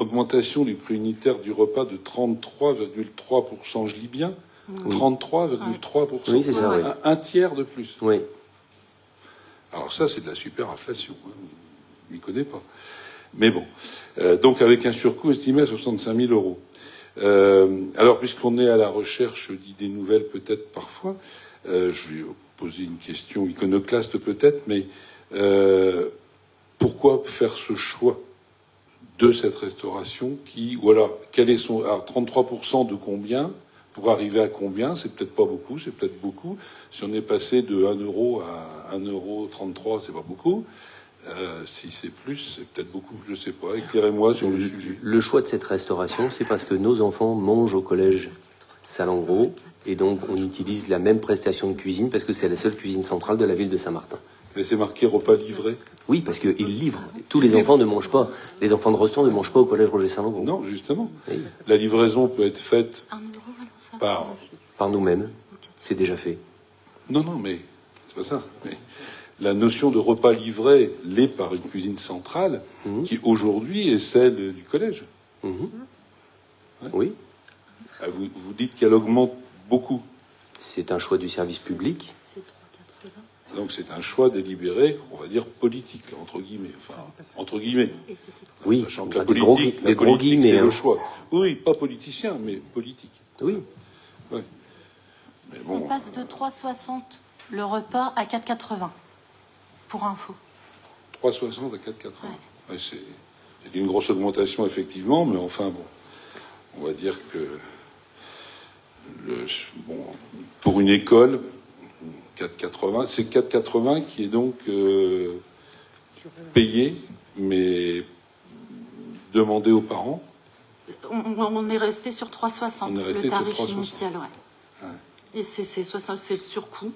augmentation du prix unitaire du repas de 33,3%, je lis bien, 33,3%. Oui, c'est ça, oui. Un tiers de plus. Oui. Alors ça, c'est de la superinflation. Je m'y connais pas. Mais bon. Donc avec un surcoût estimé à 65 000 euros. Alors, puisqu'on est à la recherche d'idées nouvelles peut-être parfois, je vais poser une question iconoclaste peut-être, mais pourquoi faire ce choix de cette restauration quel est son... Alors, 33% de combien ? Pour arriver à combien ? C'est peut-être pas beaucoup, c'est peut-être beaucoup. Si on est passé de 1 euro à 1,33 €, c'est pas beaucoup. Si c'est plus, c'est peut-être beaucoup, je sais pas. Éclairez-moi sur le sujet. Le choix de cette restauration, c'est parce que nos enfants mangent au collège Salengro, et donc on utilise la même prestation de cuisine parce que c'est la seule cuisine centrale de la ville de Saint-Martin. Mais c'est marqué repas livré. Oui, parce qu'ils livrent. Tous les enfants ne mangent pas. Les enfants de Rostand ne mangent pas au collège Roger Salengro. Non, justement. Oui. La livraison peut être faite par nous-mêmes. C'est déjà fait. Non, mais c'est pas ça. Mais la notion de repas livré l'est par une cuisine centrale qui aujourd'hui est celle du collège. Ouais. Oui. Vous dites qu'elle augmente beaucoup. C'est un choix du service public. Donc c'est un choix délibéré, on va dire politique, entre guillemets. Enfin, entre guillemets. Oui, Sachant que la des politique, gros guillemets, c'est hein. le choix. Oui, pas politicien, mais politique. Oui. Ouais. Mais bon, On passe de 3,60 le repas à 4,80, pour info. 3,60 à 4,80. Ouais, c'est une grosse augmentation, effectivement, mais enfin, bon, on va dire que pour une école, 4,80, c'est 4,80 qui est donc payé, mais demandé aux parents. On est resté sur 3,60, le tarif initial, ouais. Ouais. Et c'est le surcoût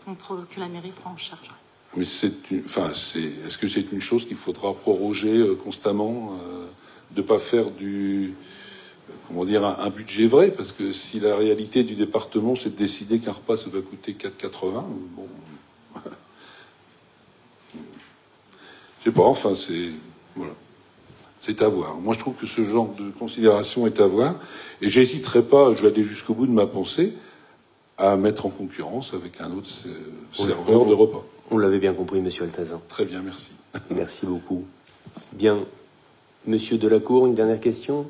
que la mairie prend en charge. Mais est-ce que c'est une chose qu'il faudra proroger constamment, de pas faire un budget vrai, parce que si la réalité du département c'est de décider qu'un repas ça va coûter 4,80, bon, je sais pas, enfin c'est à voir. Moi je trouve que ce genre de considération est à voir, et j'hésiterai pas, je vais aller jusqu'au bout de ma pensée, à mettre en concurrence avec un autre serveur de repas. On l'avait bien compris, monsieur Altazan. Très bien, merci. Merci beaucoup. Bien. Monsieur Delacour, une dernière question?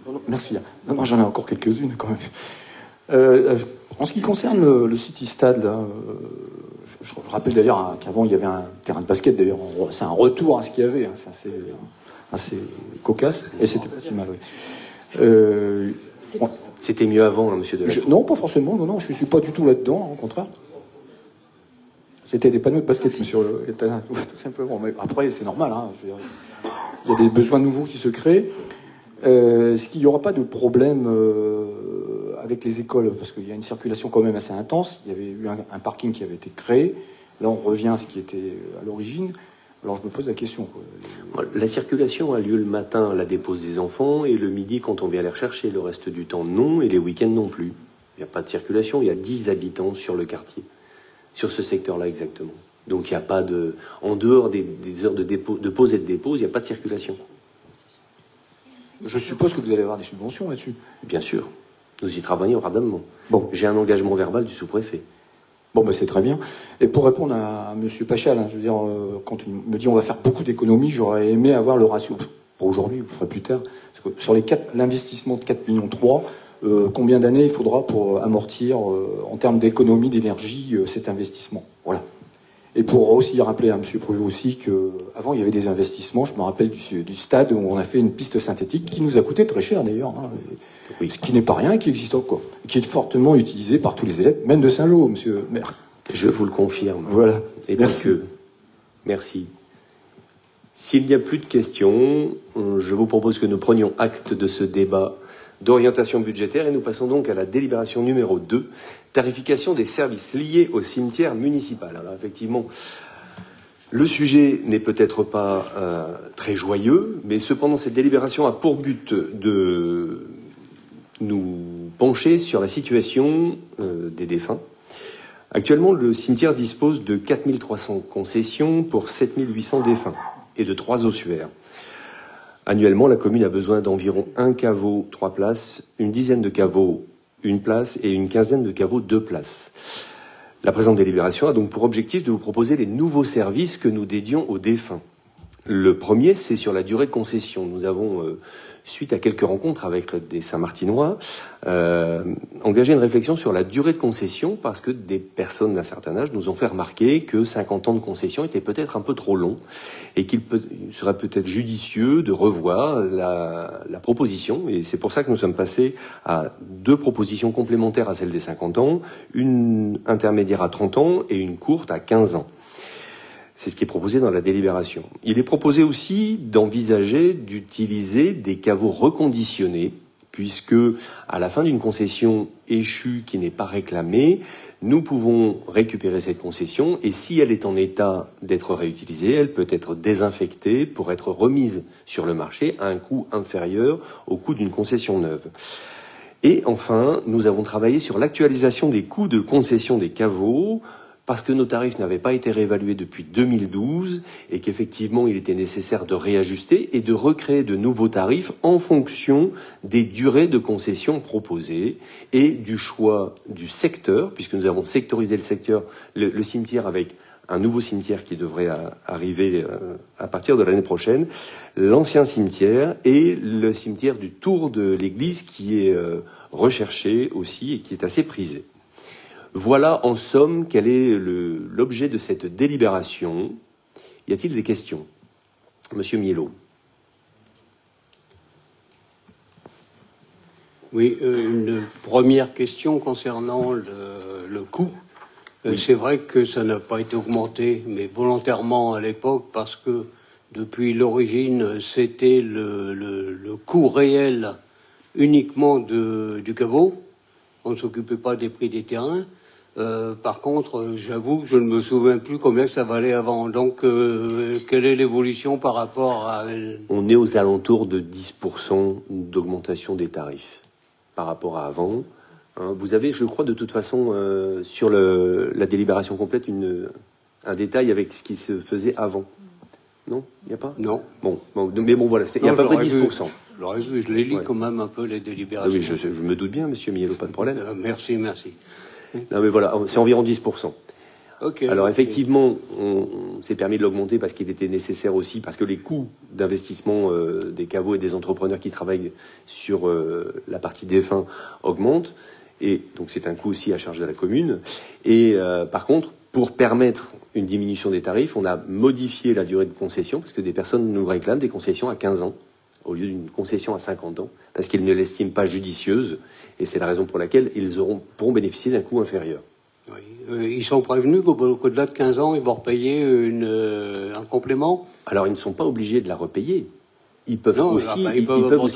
Non, merci. Non, j'en ai encore quelques-unes quand même. En ce qui concerne le City Stade, là, je rappelle d'ailleurs qu'avant il y avait un terrain de basket. D'ailleurs, c'est un retour à ce qu'il y avait. Hein, c'est assez cocasse, et c'était pas si mal. Oui. C'était mieux avant, hein, monsieur Delacour. Non, pas forcément. Non, je suis pas du tout là-dedans. Au contraire. C'était des panneaux de basket, monsieur, tout simplement. Mais après, c'est normal. Hein, je veux dire, il y a des besoins nouveaux qui se créent. Est-ce qu'il n'y aura pas de problème avec les écoles? Parce qu'il y a une circulation quand même assez intense. Il y avait eu un parking qui avait été créé. Là, on revient à ce qui était à l'origine. Alors, je me pose la question. Quoi. La circulation a lieu le matin à la dépose des enfants et le midi quand on vient les rechercher. Le reste du temps, non. Et les week-ends, non plus. Il n'y a pas de circulation. Il y a 10 habitants sur le quartier. Sur ce secteur-là, exactement. Donc, il n'y a pas de... En dehors des heures de pause et de dépose, il n'y a pas de circulation. Je suppose que vous allez avoir des subventions là-dessus. Bien sûr. Nous y travaillons ardemment. Bon. J'ai un engagement verbal du sous-préfet. Bon, ben c'est très bien. Et pour répondre à M. Pachal, hein, je veux dire, quand il me dit on va faire beaucoup d'économies, j'aurais aimé avoir le ratio. Pour aujourd'hui, vous le ferez plus tard. Parce que sur l'investissement de 4,3 millions, combien d'années il faudra pour amortir, en termes d'économie d'énergie, cet investissement? Voilà. Et pour aussi rappeler à M. Prévost aussi qu'avant, il y avait des investissements, je me rappelle du stade où on a fait une piste synthétique qui nous a coûté très cher d'ailleurs, hein, oui. Ce qui n'est pas rien et qui existe encore, qui est fortement utilisé par tous les élèves, même de Saint-Lô, monsieur le maire. Je vous le confirme. Voilà. Et merci. Merci. S'il n'y a plus de questions, je vous propose que nous prenions acte de ce débat d'orientation budgétaire et nous passons donc à la délibération numéro 2, tarification des services liés au cimetière municipal. Alors effectivement, le sujet n'est peut-être pas très joyeux, mais cependant cette délibération a pour but de nous pencher sur la situation des défunts. Actuellement, le cimetière dispose de 4300 concessions pour 7800 défunts et de 3 ossuaires. Annuellement, la commune a besoin d'environ 1 caveau 3 places, une dizaine de caveaux 1 place et une quinzaine de caveaux 2 places. La présente délibération a donc pour objectif de vous proposer les nouveaux services que nous dédions aux défunts. Le premier, c'est sur la durée de concession. Nous avons, suite à quelques rencontres avec des Saint-Martinois, engagé une réflexion sur la durée de concession parce que des personnes d'un certain âge nous ont fait remarquer que 50 ans de concession était peut-être un peu trop long et qu'il serait peut-être judicieux de revoir la proposition. Et c'est pour ça que nous sommes passés à 2 propositions complémentaires à celle des 50 ans, une intermédiaire à 30 ans et une courte à 15 ans. C'est ce qui est proposé dans la délibération. Il est proposé aussi d'envisager d'utiliser des caveaux reconditionnés, puisque à la fin d'une concession échue qui n'est pas réclamée, nous pouvons récupérer cette concession et si elle est en état d'être réutilisée, elle peut être désinfectée pour être remise sur le marché à un coût inférieur au coût d'une concession neuve. Et enfin, nous avons travaillé sur l'actualisation des coûts de concession des caveaux, parce que nos tarifs n'avaient pas été réévalués depuis 2012 et qu'effectivement il était nécessaire de réajuster et de recréer de nouveaux tarifs en fonction des durées de concession proposées et du choix du secteur, puisque nous avons sectorisé le secteur, le cimetière avec un nouveau cimetière qui devrait arriver à partir de l'année prochaine, l'ancien cimetière et le cimetière du tour de l'église qui est recherché aussi et qui est assez prisé. Voilà en somme quel est l'objet de cette délibération. Y a-t-il des questions? Monsieur Miellot. Oui, une première question concernant le coût. Oui. C'est vrai que ça n'a pas été augmenté, mais volontairement à l'époque, parce que depuis l'origine, c'était le coût réel uniquement du caveau. On ne s'occupait pas des prix des terrains. Par contre, j'avoue que je ne me souviens plus combien ça valait avant. Donc, quelle est l'évolution par rapport à... On est aux alentours de 10% d'augmentation des tarifs par rapport à avant. Vous avez, je crois, de toute façon, sur la délibération complète, un détail avec ce qui se faisait avant. Non? Il n'y a pas? Non. Bon, mais bon, voilà, il y a à peu près 10%. Je les lis quand même un peu, les délibérations. Oui, je me doute bien, monsieur Miellot, pas de problème. Merci. Non, mais voilà, c'est environ 10%. Okay, alors, effectivement, on s'est permis de l'augmenter parce qu'il était nécessaire aussi, parce que les coûts d'investissement des caveaux et des entrepreneurs qui travaillent sur la partie défunt augmentent. Et donc, c'est un coût aussi à charge de la commune. Et par contre, pour permettre une diminution des tarifs, on a modifié la durée de concession, parce que des personnes nous réclament des concessions à 15 ans, au lieu d'une concession à 50 ans, parce qu'ils ne l'estiment pas judicieuse. Et c'est la raison pour laquelle ils pourront bénéficier d'un coût inférieur. Oui. Ils sont prévenus qu'au-delà de 15 ans, ils vont repayer un complément? Alors, ils ne sont pas obligés de la repayer. Ils peuvent aussi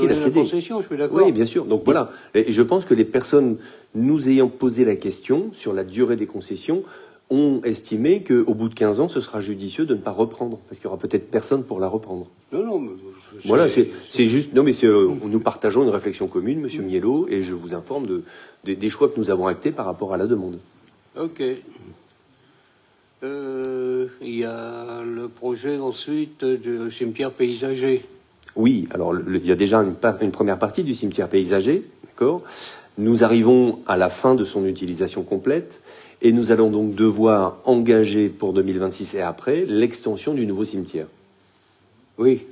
la céder. Concession, je suis d'accord. Oui, bien sûr. Donc voilà. Et je pense que les personnes nous ayant posé la question sur la durée des concessions ont estimé qu'au bout de 15 ans, ce sera judicieux de ne pas reprendre, parce qu'il n'y aura peut-être personne pour la reprendre. Non, mais... Voilà, c'est juste... Non, mais nous partageons une réflexion commune, monsieur Miellot, et je vous informe des choix que nous avons actés par rapport à la demande. Ok. Il y a le projet ensuite du cimetière paysager. Oui, alors il y a déjà une première partie du cimetière paysager, d'accord. Nous arrivons à la fin de son utilisation complète, et nous allons donc devoir engager pour 2026 et après l'extension du nouveau cimetière. Oui,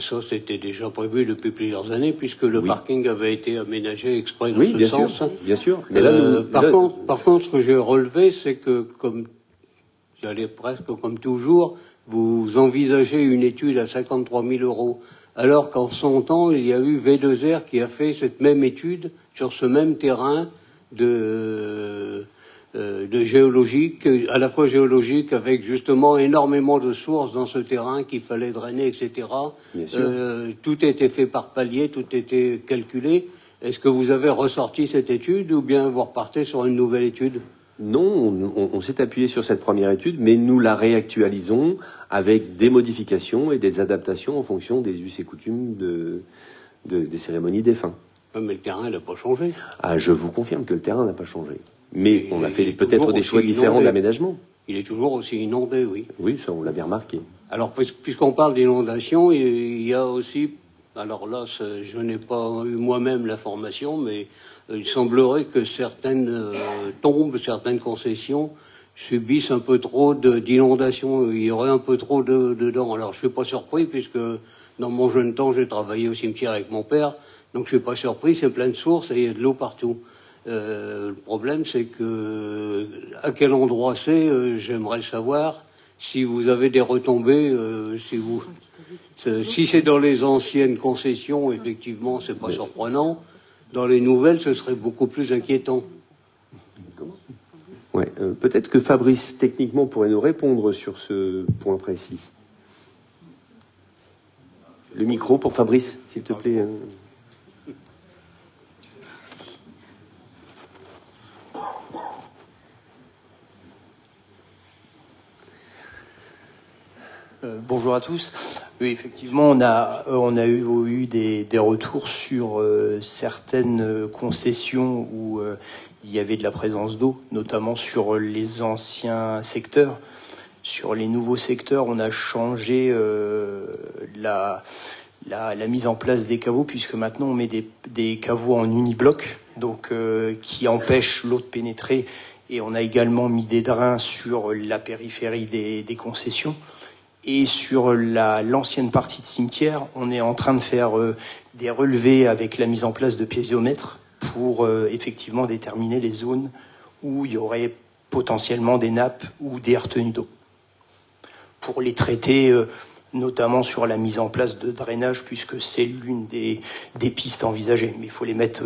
ça c'était déjà prévu depuis plusieurs années puisque le parking avait été aménagé exprès dans ce sens. Bien sûr. Mais là, par contre, ce que j'ai relevé, c'est que j'allais presque comme toujours, vous envisagez une étude à 53 000 €, alors qu'en son temps, il y a eu V2R qui a fait cette même étude sur ce même terrain de géologique, à la fois géologique avec justement énormément de sources dans ce terrain qu'il fallait drainer, etc. Tout était fait par palier, tout était calculé. Est-ce que vous avez ressorti cette étude ou bien vous repartez sur une nouvelle étude? Non, on s'est appuyé sur cette première étude, mais nous la réactualisons avec des modifications et des adaptations en fonction des us et coutumes des cérémonies défunts. Mais le terrain n'a pas changé. Je vous confirme que le terrain n'a pas changé. Mais on a fait peut-être des choix différents d'aménagement. Il est toujours aussi inondé, oui. Oui, ça, on l'a bien remarqué. Alors, puisqu'on parle d'inondation, il y a aussi... Alors là, je n'ai pas eu moi-même l'information, mais il semblerait que certaines tombes, certaines concessions subissent un peu trop d'inondations. Il y aurait un peu trop dedans. Alors, je ne suis pas surpris, puisque dans mon jeune temps, j'ai travaillé au cimetière avec mon père. Donc, je ne suis pas surpris, c'est plein de sources et il y a de l'eau partout. Le problème, c'est que à quel endroit j'aimerais le savoir. Si vous avez des retombées, si c'est dans les anciennes concessions, effectivement, c'est pas surprenant. Dans les nouvelles, ce serait beaucoup plus inquiétant. Ouais, peut-être que Fabrice, techniquement, pourrait nous répondre sur ce point précis. Le micro pour Fabrice, s'il te plaît. Bonjour à tous. Oui, effectivement, on a eu des retours sur certaines concessions où il y avait de la présence d'eau, notamment sur les anciens secteurs. Sur les nouveaux secteurs, on a changé la mise en place des caveaux, puisque maintenant on met des caveaux en unibloc, donc qui empêchent l'eau de pénétrer. Et on a également mis des drains sur la périphérie des concessions. Et sur l'ancienne partie de cimetière, on est en train de faire des relevés avec la mise en place de piéziomètres pour effectivement déterminer les zones où il y aurait potentiellement des nappes ou des retenues d'eau. Pour les traiter, notamment sur la mise en place de drainage, puisque c'est l'une des pistes envisagées. Mais il faut les mettre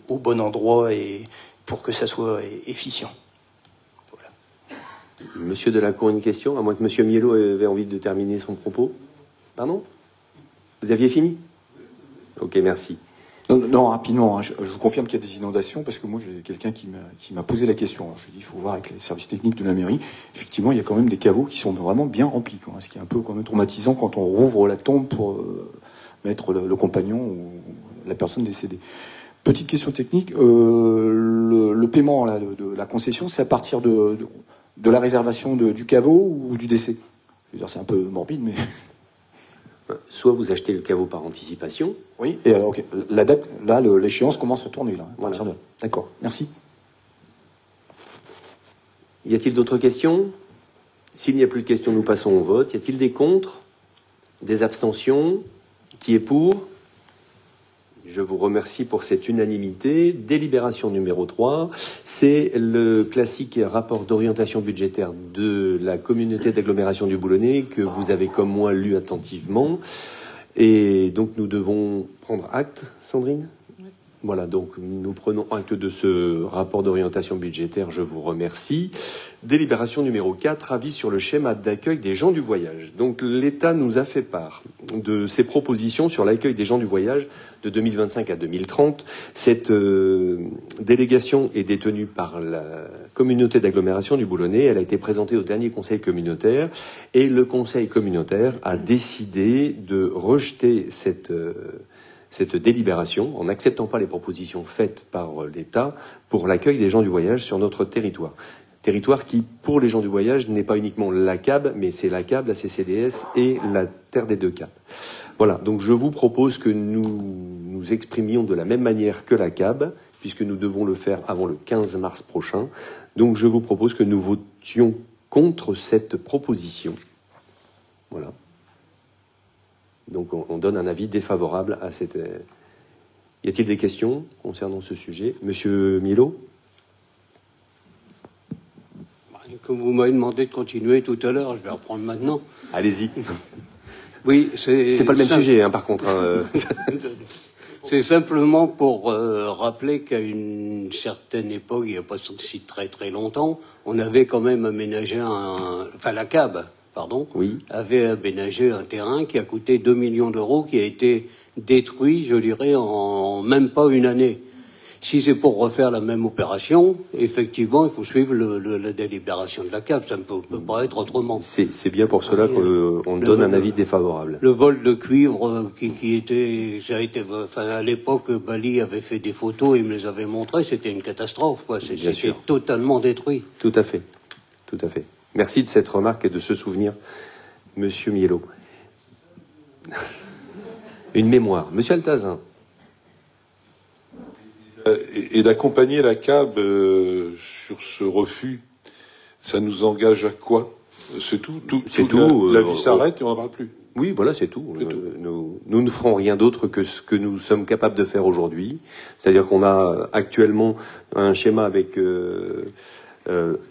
au bon endroit et pour que ça soit efficient. Voilà. Monsieur Delacour, une question, à moins que Monsieur Miellot avait envie de terminer son propos. Pardon? Vous aviez fini? Ok, merci. Non, rapidement, hein, je vous confirme qu'il y a des inondations, parce que moi, j'ai quelqu'un qui m'a posé la question. Alors, je lui ai dit, il faut voir avec les services techniques de la mairie. Effectivement, il y a quand même des caveaux qui sont vraiment bien remplis, quoi, ce qui est un peu quand même traumatisant quand on rouvre la tombe pour mettre le compagnon ou la personne décédée. Petite question technique, le paiement là, de la concession, c'est à partir de la réservation du caveau ou du décès? Je veux dire, c'est un peu morbide, mais... Soit vous achetez le caveau par anticipation. Oui, et ok. La date, là, l'échéance commence à tourner, là. Voilà. D'accord, merci. Y a-t-il d'autres questions? S'il n'y a plus de questions, nous passons au vote. Y a-t-il des contre? Des abstentions? Qui est pour? Je vous remercie pour cette unanimité. Délibération numéro 3, c'est le classique rapport d'orientation budgétaire de la communauté d'agglomération du Boulonnais que vous avez comme moi lu attentivement. Et donc nous devons prendre acte, Sandrine? Oui. Voilà, donc nous prenons acte de ce rapport d'orientation budgétaire, je vous remercie. Délibération numéro 4, avis sur le schéma d'accueil des gens du voyage. Donc l'État nous a fait part de ses propositions sur l'accueil des gens du voyage de 2025 à 2030. Cette délégation est détenue par la communauté d'agglomération du Boulonnais. Elle a été présentée au dernier conseil communautaire et le conseil communautaire a décidé de rejeter cette délibération en n'acceptant pas les propositions faites par l'État pour l'accueil des gens du voyage sur notre territoire. Territoire qui, pour les gens du voyage, n'est pas uniquement la CAB, mais c'est la CAB, la CCDS et la Terre des Deux Caps. Voilà, donc je vous propose que nous exprimions de la même manière que la CAB, puisque nous devons le faire avant le 15 mars prochain. Donc je vous propose que nous votions contre cette proposition. Voilà. Donc on donne un avis défavorable à cette... Y a-t-il des questions concernant ce sujet? Monsieur Miellot? Comme vous m'avez demandé de continuer tout à l'heure, je vais reprendre maintenant. Allez-y. Oui, c'est pas le même sujet, hein, par contre. C'est simplement pour rappeler qu'à une certaine époque, il n'y a pas si très très longtemps, on avait quand même aménagé la CAB, pardon, oui, avait aménagé un terrain qui a coûté 2 millions d'euros, qui a été détruit, je dirais, en même pas une année. Si c'est pour refaire la même opération, effectivement, il faut suivre la délibération de la CAP. Ça ne peut pas être autrement. C'est bien pour cela qu'on donne un avis défavorable. Le vol de cuivre à l'époque, Bali avait fait des photos, il me les avait montrées, c'était une catastrophe, quoi. C'était totalement détruit. Tout à fait. Tout à fait. Merci de cette remarque et de ce souvenir, Monsieur Miellot. Une mémoire. Monsieur Altazin. Et d'accompagner la CAB sur ce refus, ça nous engage à quoi? C'est tout. La vie s'arrête et on n'en parle plus. Oui, voilà, c'est tout. Nous ne ferons rien d'autre que ce que nous sommes capables de faire aujourd'hui. C'est-à-dire qu'on a actuellement un schéma avec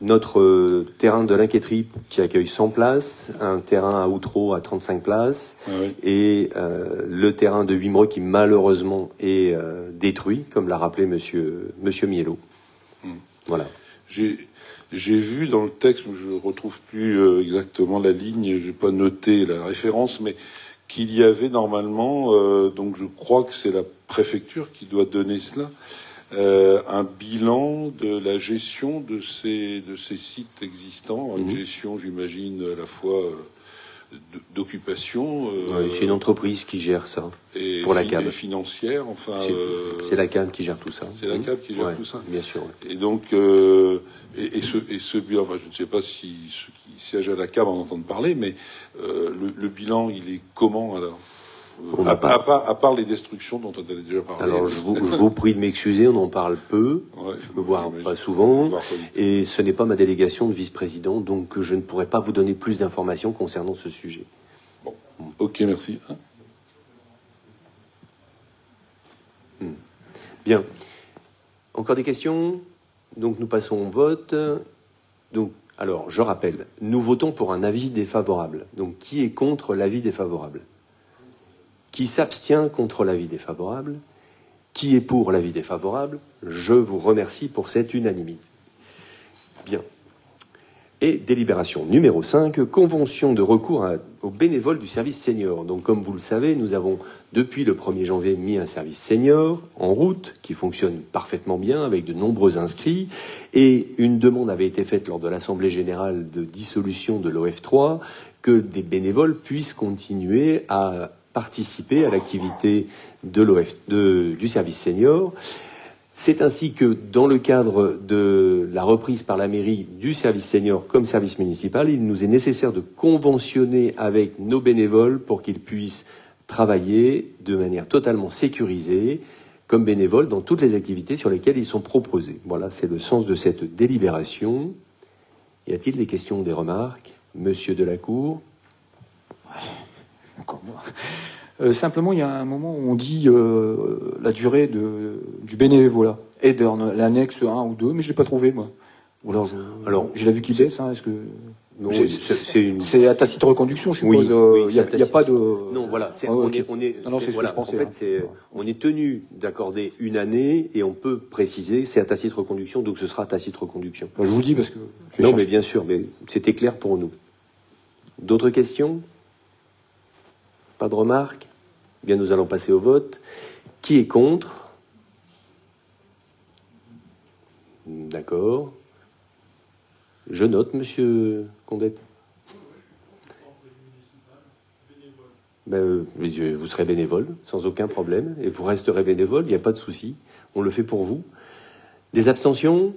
notre terrain de l'Inquiéterie qui accueille 100 places, un terrain à Outreau à 35 places, et le terrain de Wimereux qui malheureusement est détruit, comme l'a rappelé Monsieur Miellot. Voilà. J'ai vu dans le texte, je ne retrouve plus exactement la ligne, je n'ai pas noté la référence, mais qu'il y avait normalement, donc je crois que c'est la préfecture qui doit donner cela, un bilan de la gestion de ces sites existants, une gestion, j'imagine, à la fois d'occupation. C'est une entreprise qui gère ça, et pour la CAB. Financière, enfin. C'est la CAB qui gère tout ça. C'est la CAB qui gère tout ça. Bien sûr. Et donc, ce bilan, enfin, je ne sais pas si ceux qui siègent à la CAB en entendent parler, mais le bilan, il est comment alors? À part les destructions dont on a déjà parlé. Alors, je vous prie de m'excuser, on en parle peu, voire pas souvent, et ce n'est pas ma délégation de vice-président, donc je ne pourrais pas vous donner plus d'informations concernant ce sujet. Bon, ok, merci. Bien. Encore des questions? Donc, nous passons au vote. Donc, alors, je rappelle, nous votons pour un avis défavorable. Donc, qui est contre l'avis défavorable? Qui s'abstient contre l'avis défavorable? Qui est pour l'avis défavorable? Je vous remercie pour cette unanimité. Bien. Et délibération numéro 5, convention de recours aux bénévoles du service senior. Donc, comme vous le savez, nous avons, depuis le 1er janvier, mis un service senior en route, qui fonctionne parfaitement bien, avec de nombreux inscrits. Et une demande avait été faite lors de l'Assemblée générale de dissolution de l'OF3, que des bénévoles puissent continuer à participer à l'activité du service senior. C'est ainsi que, dans le cadre de la reprise par la mairie du service senior comme service municipal, il nous est nécessaire de conventionner avec nos bénévoles pour qu'ils puissent travailler de manière totalement sécurisée comme bénévoles dans toutes les activités sur lesquelles ils sont proposés. Voilà, c'est le sens de cette délibération. Y a-t-il des questions ou des remarques? Monsieur Delacour? Encore moi. Simplement, il y a un moment où on dit la durée du bénévolat. Et dans l'annexe 1 ou 2, mais je ne l'ai pas trouvé, moi. Ou alors, j'ai la vue qui baisse, hein, est-ce que... Non, c'est à tacite reconduction, je suppose. Il n'y a pas de... Non, voilà. On est tenu d'accorder une année et on peut préciser c'est à tacite reconduction, donc ce sera à tacite reconduction. Je vous dis parce que... Non, mais bien sûr, mais c'était clair pour nous. D'autres questions? Pas de remarques? Bien, nous allons passer au vote. Qui est contre? D'accord. Je note, monsieur Condette. Vous serez bénévole, sans aucun problème, et vous resterez bénévole, il n'y a pas de souci. On le fait pour vous. Des abstentions?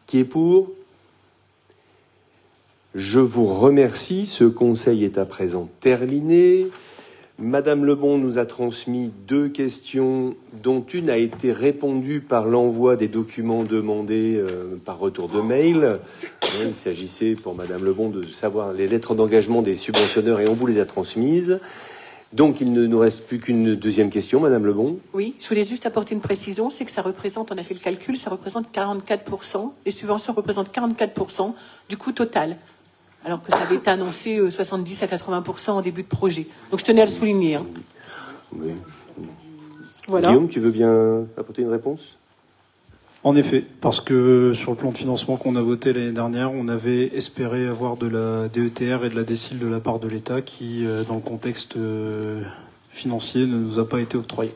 Qui est pour? Je vous remercie. Ce conseil est à présent terminé. Madame Lebon nous a transmis 2 questions, dont une a été répondue par l'envoi des documents demandés par retour de mail. Il s'agissait pour Madame Lebon de savoir les lettres d'engagement des subventionneurs et on vous les a transmises. Donc il ne nous reste plus qu'une deuxième question, Madame Lebon. Oui, je voulais juste apporter une précision, c'est que ça représente, on a fait le calcul, ça représente 44%, les subventions représentent 44% du coût total. Alors que ça avait été annoncé 70 à 80% en début de projet. Donc je tenais à le souligner. Hein. Oui. Voilà. Guillaume, tu veux bien apporter une réponse? En effet, parce que sur le plan de financement qu'on a voté l'année dernière, on avait espéré avoir de la DETR et de la DSIL de la part de l'État qui, dans le contexte financier, ne nous a pas été octroyé.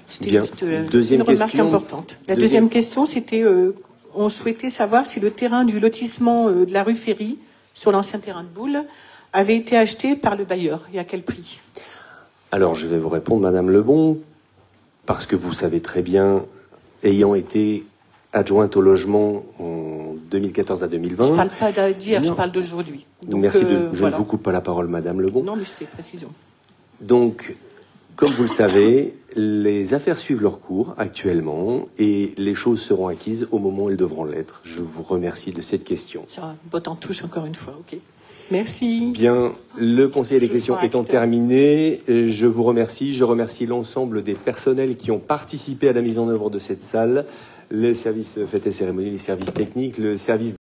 C'était juste une remarque importante. La deuxième question, c'était... on souhaitait savoir si le terrain du lotissement de la rue Ferry, sur l'ancien terrain de boule, avait été acheté par le bailleur et à quel prix? Alors, je vais vous répondre, Madame Lebon, parce que vous savez très bien, ayant été adjointe au logement en 2014 à 2020... Je ne parle pas d'hier, je parle d'aujourd'hui. Merci, je ne vous coupe pas la parole, Madame Lebon. Non, mais c'est précision. Donc... Comme vous le savez, les affaires suivent leur cours actuellement et les choses seront acquises au moment où elles devront l'être. Je vous remercie de cette question. Ça botte en touche encore une fois, ok. Merci. Bien, le conseil des questions étant terminé, je vous remercie. Je remercie l'ensemble des personnels qui ont participé à la mise en œuvre de cette salle, les services fêtes et cérémonies, les services techniques, le service